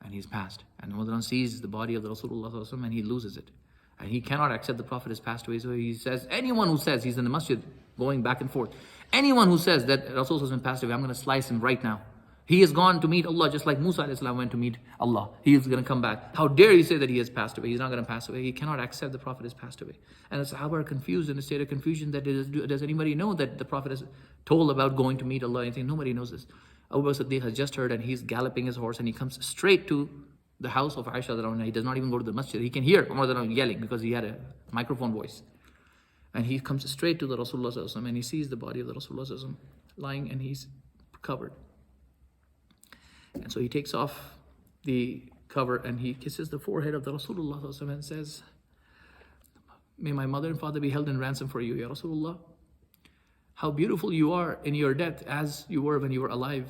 [SPEAKER 1] and he's passed. And Umar sees the body of the Rasulullah and he loses it. And he cannot accept the Prophet has passed away. So he says, anyone who says, he's in the masjid going back and forth, anyone who says that Rasulullah has passed away, I'm going to slice him right now. He has gone to meet Allah just like Musa went to meet Allah. He is going to come back. How dare you say that he has passed away? He's not going to pass away. He cannot accept the Prophet has passed away. And the Sahaba are confused in a state of confusion that does anybody know that the Prophet has told about going to meet Allah? Anything? Nobody knows this. Abu Bakr Siddiq has just heard and he's galloping his horse and he comes straight to the house of Aisha. He does not even go to the masjid. He can hear Umar yelling because he had a microphone voice. And he comes straight to the Rasulullah and he sees the body of the Rasulullah lying and he's covered. And so he takes off the cover and he kisses the forehead of the Rasulullah and says, may my mother and father be held in ransom for you, Ya Rasulullah. How beautiful you are in your death as you were when you were alive.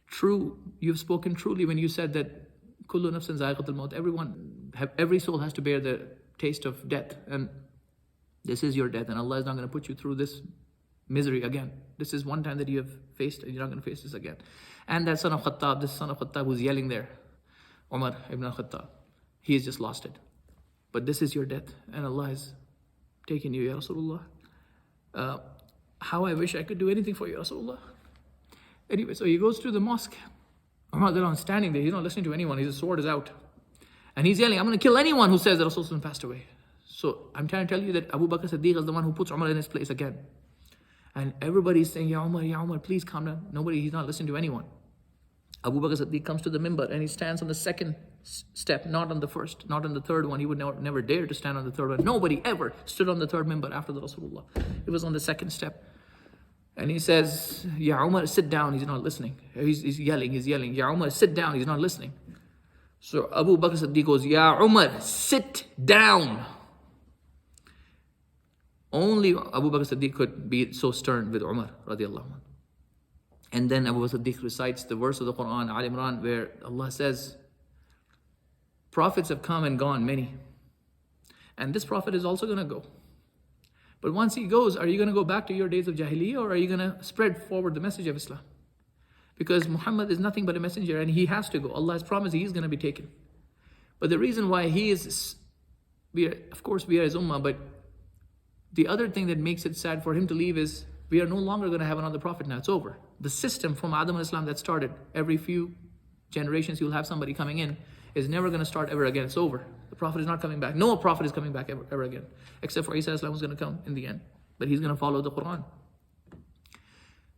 [SPEAKER 1] True, you've spoken truly when you said that Kullu nafsin za'iqatul maut, every soul has to bear the taste of death, and this is your death, and Allah is not going to put you through this misery again. This is one time that you have faced, and you're not going to face this again. And that son of Khattab, this son of Khattab who's yelling there, Umar ibn Khattab, he has just lost it. But this is your death, and Allah has taken you, Ya Rasulullah. How I wish I could do anything for you, Rasulullah. Anyway, so he goes to the mosque. Umar is standing there, he's not listening to anyone, his sword is out. And he's yelling, I'm going to kill anyone who says that Rasulullah passed away. So I'm trying to tell you that Abu Bakr Siddiq is the one who puts Umar in his place again. And everybody's saying, Ya Umar, please calm down. He's not listening to anyone. Abu Bakr Siddiq comes to the minbar and he stands on the second step, not on the first, not on the third one. He would never dare to stand on the third one. Nobody ever stood on the third minbar after the Rasulullah. It was on the second step. And he says, Ya Umar, sit down. He's not listening. He's yelling. Ya Umar, sit down. He's not listening. So Abu Bakr Siddiq goes, Ya Umar, sit down. Only Abu Bakr Siddiq could be so stern with Umar radiallahu anhu. And then Abu Bakr Siddiq recites the verse of the Quran, Al Imran, where Allah says, prophets have come and gone, many. And this prophet is also going to go. But once he goes, are you going to go back to your days of Jahiliyyah, or are you going to spread forward the message of Islam? Because Muhammad is nothing but a messenger and he has to go. Allah has promised he is going to be taken. But the reason why he is, of course we are his ummah, but the other thing that makes it sad for him to leave is we are no longer going to have another prophet now. It's over. The system from Adam and Islam that started, every few generations you'll have somebody coming in, is never going to start ever again. It's over. The prophet is not coming back. No prophet is coming back ever again. Except for Isa Islam who's going to come in the end. But he's going to follow the Quran.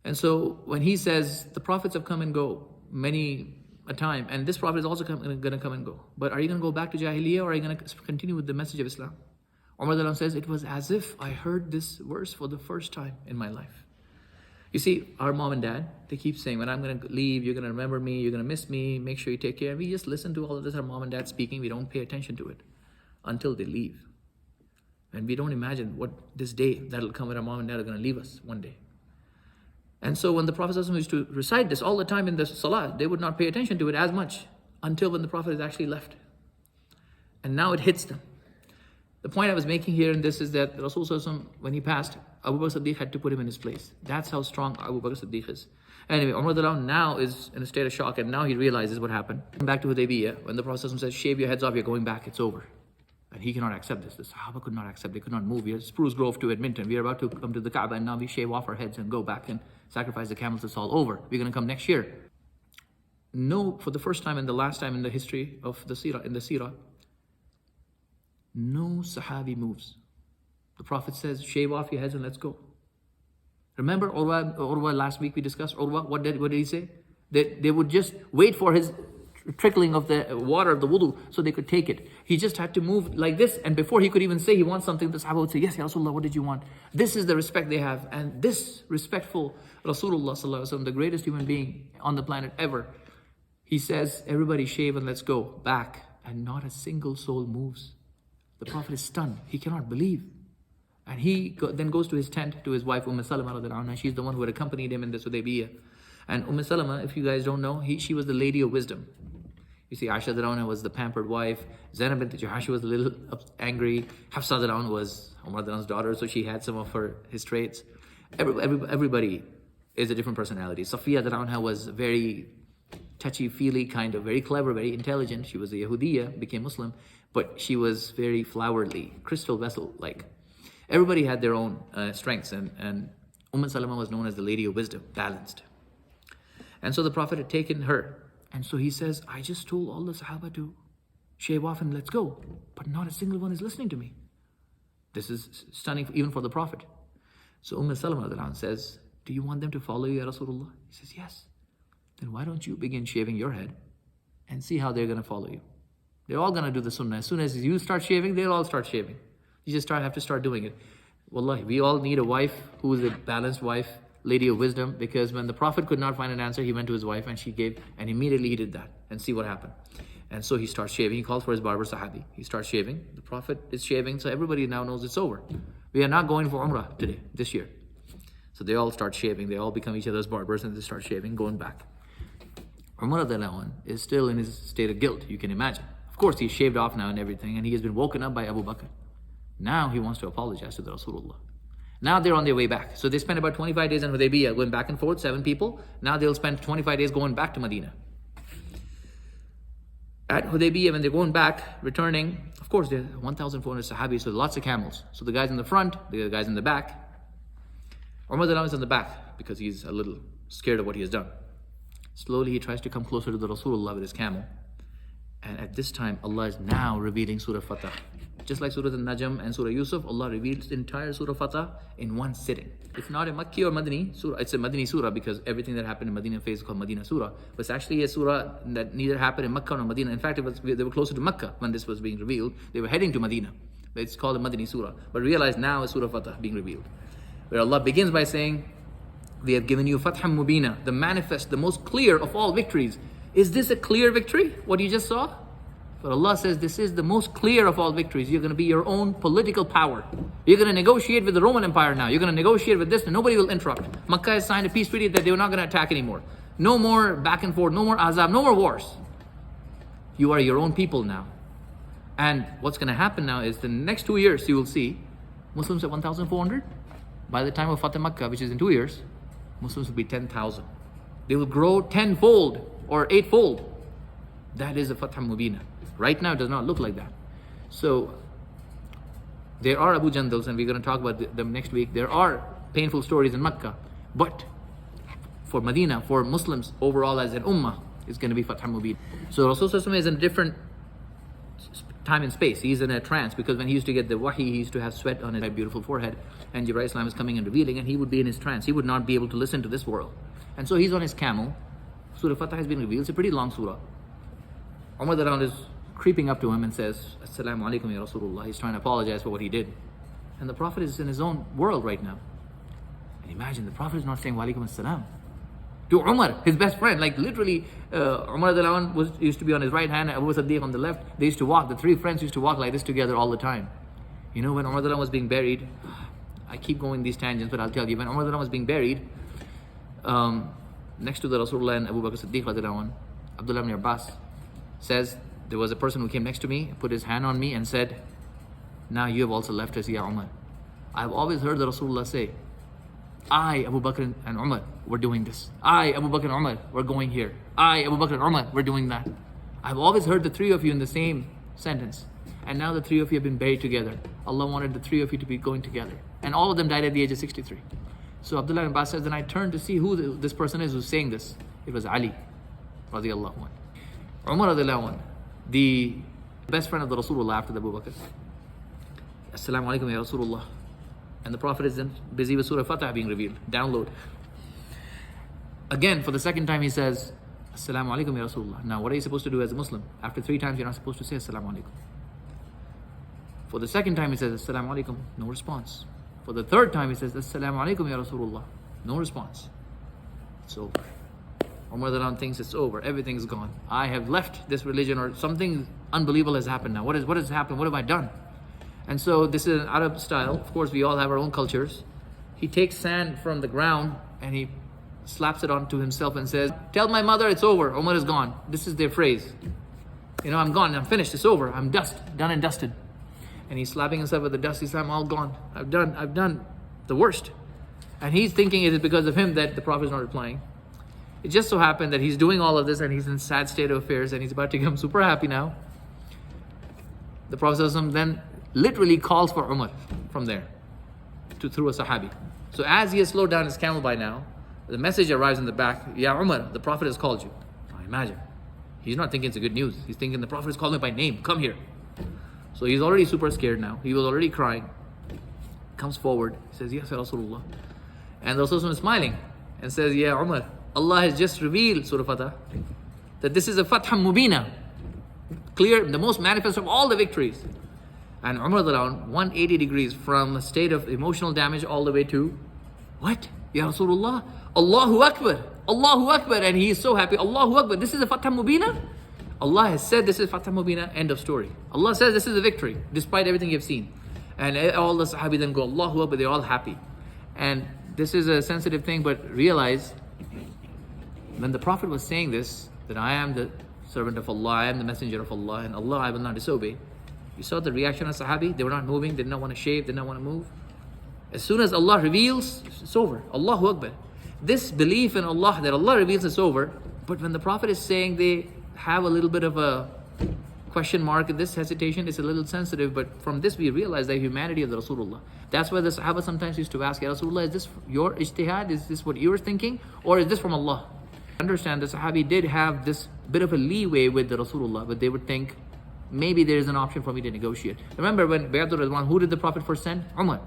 [SPEAKER 1] And so when he says the prophets have come and go many a time, and this prophet is also going to come and go. But are you going to go back to Jahiliyyah, or are you going to continue with the message of Islam? Umar says, it was as if I heard this verse for the first time in my life. You see, our mom and dad, they keep saying, when I'm going to leave, you're going to remember me, you're going to miss me, make sure you take care. We just listen to all of this, our mom and dad speaking, we don't pay attention to it until they leave. And we don't imagine what this day that'll come when our mom and dad are going to leave us one day. And so when the Prophet used to recite this all the time in the salah, they would not pay attention to it as much until when the Prophet is actually left. And now it hits them. The point I was making here in this is that Rasulullah, when he passed, Abu Bakr Siddiq had to put him in his place. That's how strong Abu Bakr Siddiq is. Anyway, Umar now is in a state of shock, and now he realizes what happened. Back to Hudaybiyah, when the Prophet says, shave your heads off, you're going back, it's over. And he cannot accept this. The Sahaba could not accept. They could not move. We are Spruce Grove to Edmonton. We are about to come to the Kaaba, and now we shave off our heads and go back and sacrifice the camels. It's all over. We're going to come next year. No, for the first time and the last time in the history of the Seerah, no Sahabi moves. The Prophet says, shave off your heads and let's go. Remember Urwa last week we discussed Urwa? What did he say? They would just wait for his trickling of the water of the wudu so they could take it. He just had to move like this, and before he could even say he wants something, the Sahaba would say, yes, Ya Rasulullah, what did you want? This is the respect they have. And this respectful Rasulullah sallallahu alaihi wasallam, the greatest human being on the planet ever, he says, everybody shave and let's go back. And not a single soul moves. The Prophet is stunned. He cannot believe. And he then goes to his tent, to his wife Umm Salamah. She's the one who had accompanied him in this Hudaybiyah. And Umm Salamah, if you guys don't know, she was the lady of wisdom. You see, Aisha was the pampered wife. Zainab bint Jahash was a little angry. Hafsa was Umar's daughter, so she had some of his traits. Everybody is a different personality. Safiya was very touchy-feely, kind of very clever, very intelligent. She was a Yahudiya, became Muslim, but she was very flowery, crystal vessel-like. Everybody had their own strengths, and Umm Salamah was known as the lady of wisdom, balanced. And so the Prophet had taken her. And so he says, I just told all the Sahaba to shave off and let's go. But not a single one is listening to me. This is stunning even for the Prophet. So Umm Salamah says, do you want them to follow you, Ya Rasulullah? He says, yes. Then why don't you begin shaving your head and see how they're going to follow you? They're all going to do the sunnah. As soon as you start shaving, they'll all start shaving. You just have to start doing it. Wallahi, we all need a wife who is a balanced wife, lady of wisdom, because when the Prophet could not find an answer, he went to his wife and she gave, and immediately he did that. And see what happened. And so he starts shaving. He calls for his barber Sahabi. He starts shaving. The Prophet is shaving, so everybody now knows it's over. We are not going for Umrah today, this year. So they all start shaving. They all become each other's barbers and they start shaving, going back. Umar is still in his state of guilt, you can imagine. Of course, he's shaved off now and everything, and he has been woken up by Abu Bakr. Now he wants to apologize to the Rasulullah. Now they're on their way back. So they spent about 25 days in Hudaybiyah, going back and forth, 7 people. Now they'll spend 25 days going back to Medina. At Hudaybiyah, when they're going back, returning, of course, there are 1,400 Sahabis, so lots of camels. So the guys in the front, the guys in the back. Umar is in the back because he's a little scared of what he has done. Slowly he tries to come closer to the Rasulullah with his camel. And at this time, Allah is now revealing Surah Fatah. Just like Surah Al-Najm and Surah Yusuf, Allah reveals the entire Surah Fatah in one sitting. It's not a Makki or Madani Surah. It's a Madani Surah because everything that happened in Medina phase is called Madinah Surah. But it's actually a Surah that neither happened in Makkah nor Medina. In fact, they were closer to Makkah when this was being revealed. They were heading to Medina. But it's called a Madani Surah. But realize now is Surah Fatah being revealed. Where Allah begins by saying, we have given you Fatham Mubina, the manifest, the most clear of all victories. Is this a clear victory, what you just saw? But Allah says this is the most clear of all victories. You're going to be your own political power. You're going to negotiate with the Roman Empire now. You're going to negotiate with this and nobody will interrupt. Makkah has signed a peace treaty that they were not going to attack anymore. No more back and forth, no more azab, no more wars. You are your own people now. And what's going to happen now is the next 2 years you will see Muslims at 1,400. By the time of Fatah Makkah, which is in 2 years, Muslims will be 10,000. They will grow 10-fold or 8-fold. That is a Fatham Mubina. Right now, it does not look like that. So, there are Abu Jandals, and we're going to talk about them next week. There are painful stories in Makkah. But for Medina, for Muslims overall as an ummah, it's going to be Fatham Mubin. So, Rasulullah is in a different time and space. He's in a trance because when he used to get the wahi, he used to have sweat on his beautiful forehead. And Jibreel Islam is coming and revealing, and he would be in his trance. He would not be able to listen to this world. And so he's on his camel. Surah Fatah has been revealed. It's a pretty long surah. Umar is creeping up to him and says, Assalamu alaikum ya Rasulullah. He's trying to apologize for what he did. And the Prophet is in his own world right now. And imagine, the Prophet is not saying wa alaikum assalam to Umar, his best friend. Like literally, Umar used to be on his right hand, Abu Siddiq on the left. They used to walk, the 3 friends used to walk like this together all the time. You know, when Umar was being buried, I keep going these tangents, but I'll tell you, when Umar was being buried, next to the Rasulullah and Abu Bakr Siddiq, Abdullah ibn Abbas says, there was a person who came next to me, put his hand on me and said, now you have also left us, Ya Umar. I've always heard the Rasulullah say, I, Abu Bakr and Umar, we're doing this. I, Abu Bakr and Umar, we're going here. I, Abu Bakr and Umar, we're doing that. I've always heard the 3 of you in the same sentence. And now the three of you have been buried together. Allah wanted the three of you to be going together. And all of them died at the age of 63. So Abdullah ibn Abbas says, then I turned to see who this person is who's saying this. It was Ali, radiallahu anhu. Umar, radiallahu anhu, the best friend of the Rasulullah after the Abu Bakr. Assalamu alaikum ya Rasulullah. And the Prophet is then busy with Surah Fatah being revealed. Download. Again, for the second time he says, Assalamu alaikum ya Rasulullah. Now what are you supposed to do as a Muslim? After 3 times you're not supposed to say Assalamu alaikum. For the second time he says, Assalamu alaikum. No response. For the third time he says, Assalamu alaikum ya Rasulullah. No response. So Umar thinks it's over. Everything's gone. I have left this religion, or something unbelievable has happened now. What has happened? What have I done? And so this is an Arab style. Of course, we all have our own cultures. He takes sand from the ground and he slaps it onto himself and says, tell my mother it's over. Umar is gone. This is their phrase. I'm gone. I'm finished. It's over. I'm done and dusted. And he's slapping himself with the dust. He says, I'm all gone. I've done the worst. And he's thinking it is because of him that the Prophet is not replying. It just so happened that he's doing all of this and he's in a sad state of affairs and he's about to become super happy now. The Prophet then literally calls for Umar from there through a Sahabi. So as he has slowed down his camel by now, the message arrives in the back, Ya Umar, the Prophet has called you. Now imagine. He's not thinking it's a good news. He's thinking the Prophet is calling me by name. Come here. So he's already super scared now. He was already crying. Comes forward. He says, Yes, Ya Rasulullah. And the Rasulullah is smiling and says, Ya Umar, Allah has just revealed, Surah Fatah, that this is a Fathah Mubina. Clear, the most manifest of all the victories. And Umar around 180 degrees from a state of emotional damage all the way to, what? Ya Rasulullah, Allahu Akbar, Allahu Akbar. And he is so happy, Allahu Akbar, this is a Fathah Mubina? Allah has said this is Fathah Mubina, end of story. Allah says this is a victory, despite everything you've seen. And all the Sahabi then go, Allahu Akbar, they're all happy. And this is a sensitive thing, but realize, when the Prophet was saying this, that I am the servant of Allah, I am the messenger of Allah, and Allah I will not disobey. You saw the reaction of Sahabi? They were not moving, they did not want to shave, did not want to move. As soon as Allah reveals, it's over. Allahu Akbar. This belief in Allah, that Allah reveals, it's over. But when the Prophet is saying they have a little bit of a question mark, this hesitation is a little sensitive, but from this we realize the humanity of the Rasulullah. That's why the Sahaba sometimes used to ask, Ya Rasulullah, is this your ijtihad? Is this what you were thinking? Or is this from Allah? Understand, the Sahabi did have this bit of a leeway with the Rasulullah, but they would think, maybe there is an option for me to negotiate. Remember when Bayaa Ridhwaan, who did the Prophet first send? Umar.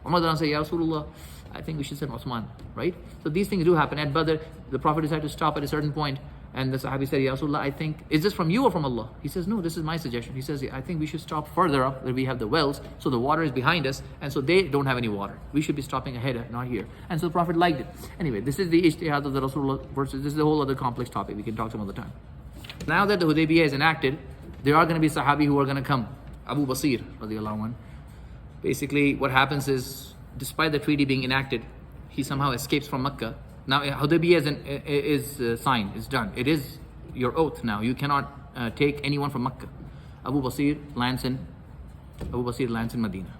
[SPEAKER 1] Umar then said, Ya Rasulullah, I think we should send Uthman, right? So these things do happen. At Badr, the Prophet decided to stop at a certain point, and the Sahabi said, Ya Rasulullah, I think, is this from you or from Allah? He says, no, this is my suggestion. He says, I think we should stop further up where we have the wells, so the water is behind us, and so they don't have any water. We should be stopping ahead, not here. And so the Prophet liked it. Anyway, this is the ijtihad of the Rasulullah versus, this is a whole other complex topic. We can talk some other time. Now that the Hudaybiyah is enacted, there are going to be Sahabi who are going to come. Abu Basir, radiallahu anhu. Basically, what happens is, despite the treaty being enacted, he somehow escapes from Makkah. Now, Hudaybiyah is signed, it's done. It is your oath now. You cannot take anyone from Makkah. Abu Basir lands in Madinah.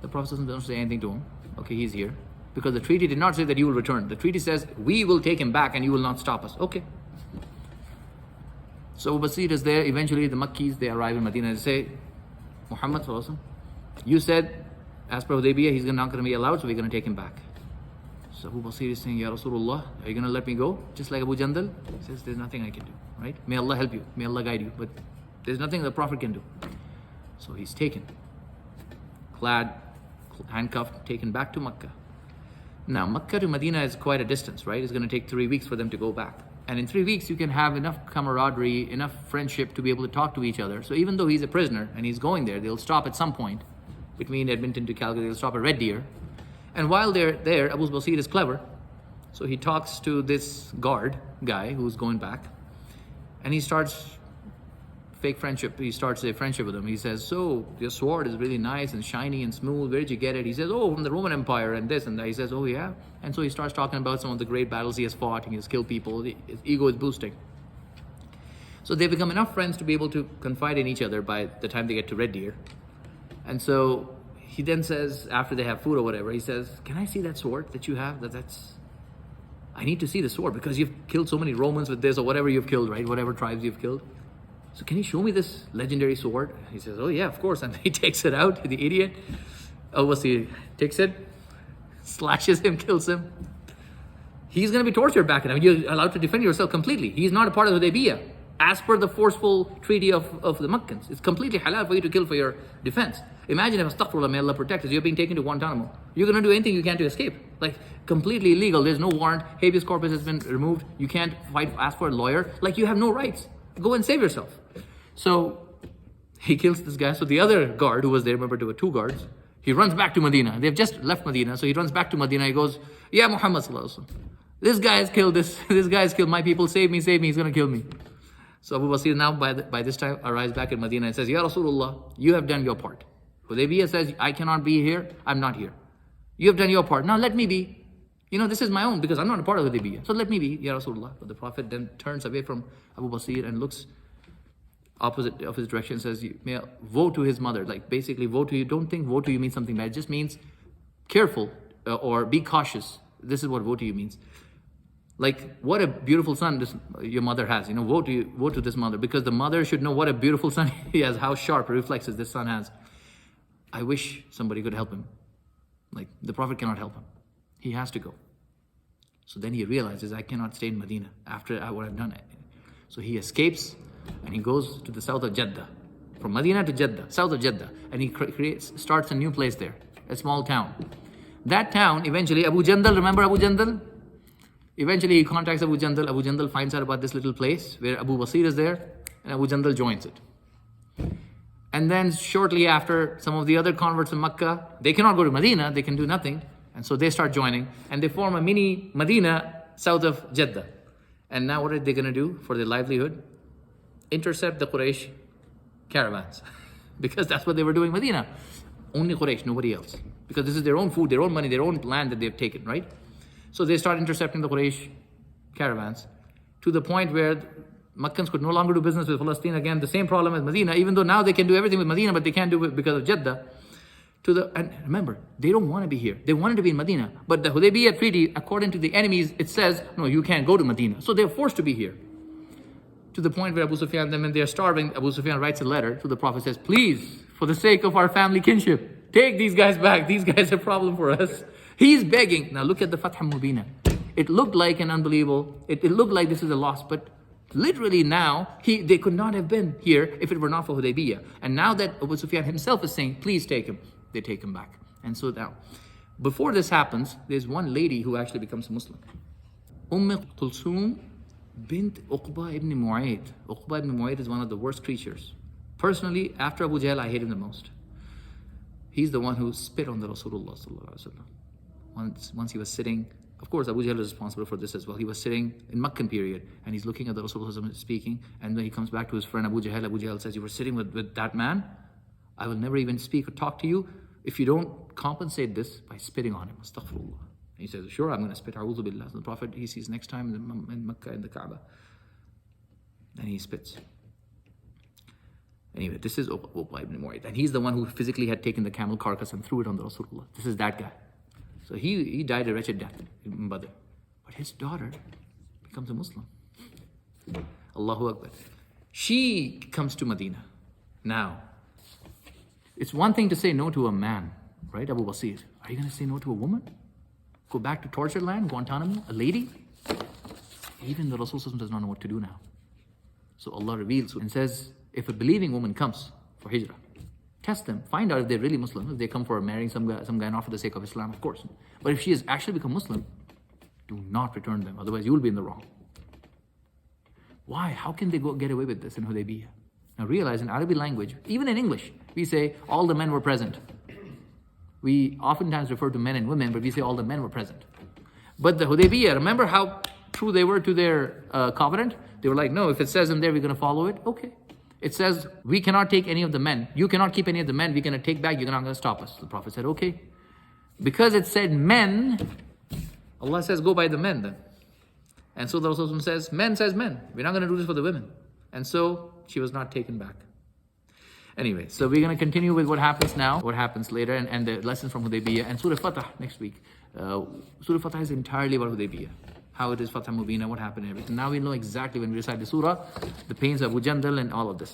[SPEAKER 1] The Prophet doesn't say anything to him. Okay, he's here. Because the treaty did not say that you will return. The treaty says, we will take him back and you will not stop us. Okay. So Abu Basir is there. Eventually the Makkis, they arrive in Madinah and say, Muhammad sallallahu alaihi wasallam, you said, as per Hudaybiyah, he's not going to be allowed, so we're going to take him back. So Abu Basir is saying, Ya Rasulullah, are you going to let me go? Just like Abu Jandal? He says, there's nothing I can do, right? May Allah help you. May Allah guide you. But there's nothing the Prophet can do. So he's taken, clad, handcuffed, taken back to Makkah. Now, Makkah to Medina is quite a distance, right? It's going to take 3 weeks for them to go back. And in 3 weeks, you can have enough camaraderie, enough friendship to be able to talk to each other. So even though he's a prisoner and he's going there, they'll stop at some point between Edmonton to Calgary. They'll stop at Red Deer. And while they're there, Abu Basir is clever. So he talks to this guard guy who's going back. And he starts fake friendship. He starts a friendship with him. He says, so your sword is really nice and shiny and smooth. Where did you get it? He says, oh, from the Roman Empire and this and that. He says, oh yeah. And so he starts talking about some of the great battles he has fought. He has killed people. His ego is boosting. So they become enough friends to be able to confide in each other by the time they get to Red Deer. And so he then says, after they have food or whatever, he says, can I see that sword that you have? I need to see the sword because you've killed so many Romans with this or whatever you've killed, right? Whatever tribes you've killed. So can you show me this legendary sword? He says, oh yeah, of course. And he takes it out, the idiot. Obviously takes it, slashes him, kills him. He's going to be tortured back in. I mean, you're allowed to defend yourself completely. He's not a part of Hudaybiyah. As per the forceful treaty of the Meccans, it's completely halal for you to kill for your defense. Imagine if, astaghfirullah, may Allah protect us, you're being taken to Guantanamo. You're going to do anything you can to escape. Like, completely illegal. There's no warrant. Habeas corpus has been removed. You can't fight, ask for a lawyer. Like, you have no rights. Go and save yourself. So, he kills this guy. So the other guard who was there, remember there were two guards, he runs back to Medina. They've just left Medina. So he runs back to Medina. He goes, yeah, Muhammad sallallahu alaihi wasallam. This guy has killed this guy has killed my people. Save me, he's going to kill me. So Abu Basir now by this time arrives back in Medina and says, Ya Rasulullah, you have done your part. Hudaybiyah says, I cannot be here, I'm not here. You have done your part, now let me be. You know, this is my own because I'm not a part of Hudaybiyah. So let me be, Ya Rasulullah. But the Prophet then turns away from Abu Basir and looks opposite of his direction and says, may woe to his mother. Like basically woe to you. Don't think woe to you means something bad. It just means careful or be cautious. This is what woe to you means. Like, what a beautiful son your mother has. You know, woe to this mother. Because the mother should know what a beautiful son he has, how sharp reflexes this son has. I wish somebody could help him. Like, the Prophet cannot help him. He has to go. So then he realizes, I cannot stay in Medina after what I've done. So he escapes and he goes to the south of Jeddah. From Medina to Jeddah, south of Jeddah. And he starts a new place there, a small town. That town, eventually, Abu Jandal, remember Abu Jandal? Eventually he contacts Abu Jandal. Abu Jandal finds out about this little place where Abu Basir is there, and Abu Jandal joins it. And then shortly after, some of the other converts in Makkah, they cannot go to Medina, they can do nothing. And so they start joining, and they form a mini Medina south of Jeddah. And now what are they going to do for their livelihood? Intercept the Quraysh caravans. Because that's what they were doing in Medina. Only Quraysh, nobody else. Because this is their own food, their own money, their own land that they've taken, right? So they start intercepting the Quraysh caravans to the point where Meccans could no longer do business with Palestine. Again, the same problem as Medina, even though now they can do everything with Medina, but they can't do it because of Jeddah. And remember, they don't want to be here. They wanted to be in Medina. But the Hudaybiyah treaty, according to the enemies, it says, no, you can't go to Medina. So they're forced to be here. To the point where Abu Sufyan, when they're starving, Abu Sufyan writes a letter to the Prophet, says, please, for the sake of our family kinship, take these guys back. These guys are a problem for us. He's begging. Now look at the Fath Mubina. It looked like an unbelievable, it looked like this is a loss, but literally now, they could not have been here if it were not for Hudaybiyah. And now that Abu Sufyan himself is saying, please take him, they take him back. And so now, before this happens, there's one lady who actually becomes a Muslim. Umm Kulthum bint Uqba ibn Mu'ayt. Uqba ibn Mu'ayt is one of the worst creatures. Personally, after Abu Jahl, I hate him the most. He's the one who spit on the Rasulullah sallallahu alaihi wasallam. Once he was sitting, of course Abu Jahl is responsible for this as well. He was sitting in Meccan period and he's looking at the Rasulullah speaking, and then he comes back to his friend Abu Jahl. Abu Jahl says, you were sitting with that man? I will never even speak or talk to you if you don't compensate this by spitting on him. Astaghfirullah. And he says, sure, I'm going to spit. A'udhu billah. So the Prophet, he sees next time in Makkah, in the Kaaba, and he spits. Anyway, this is Uqba ibn Mu'ayt, and he's the one who physically had taken the camel carcass and threw it on the Rasulullah. This is that guy. So he died a wretched death in Badr. But his daughter becomes a Muslim. Allahu Akbar. She comes to Medina. Now, it's one thing to say no to a man, right, Abu Basir? Are you going to say no to a woman? Go back to torture land, Guantanamo, a lady? Even the Rasul does not know what to do now. So Allah reveals and says, if a believing woman comes for hijrah, test them, find out if they're really Muslim. If they come for marrying some guy not for the sake of Islam, of course. But if she has actually become Muslim, do not return them, otherwise you will be in the wrong. Why? How can they get away with this in Hudaybiyah? Now realize in Arabic language, even in English, we say all the men were present. We oftentimes refer to men and women, but we say all the men were present. But the Hudaybiyah, remember how true they were to their covenant? They were like, no, if it says in there, we're going to follow it. Okay. It says, we cannot take any of the men. You cannot keep any of the men. We're going to take back. You're not going to stop us. The Prophet said, okay. Because it said men, Allah says, go by the men then. And so the Rasul says men. We're not going to do this for the women. And so she was not taken back. Anyway, so we're going to continue with what happens now, what happens later, and the lessons from Hudaybiyah and Surah Fatah next week. Surah Fatah is entirely about Hudaybiyah. how it is Fatah Mubina, what happened and everything. Now we know exactly when we recite the surah, the pains of Abu Jandal and all of this.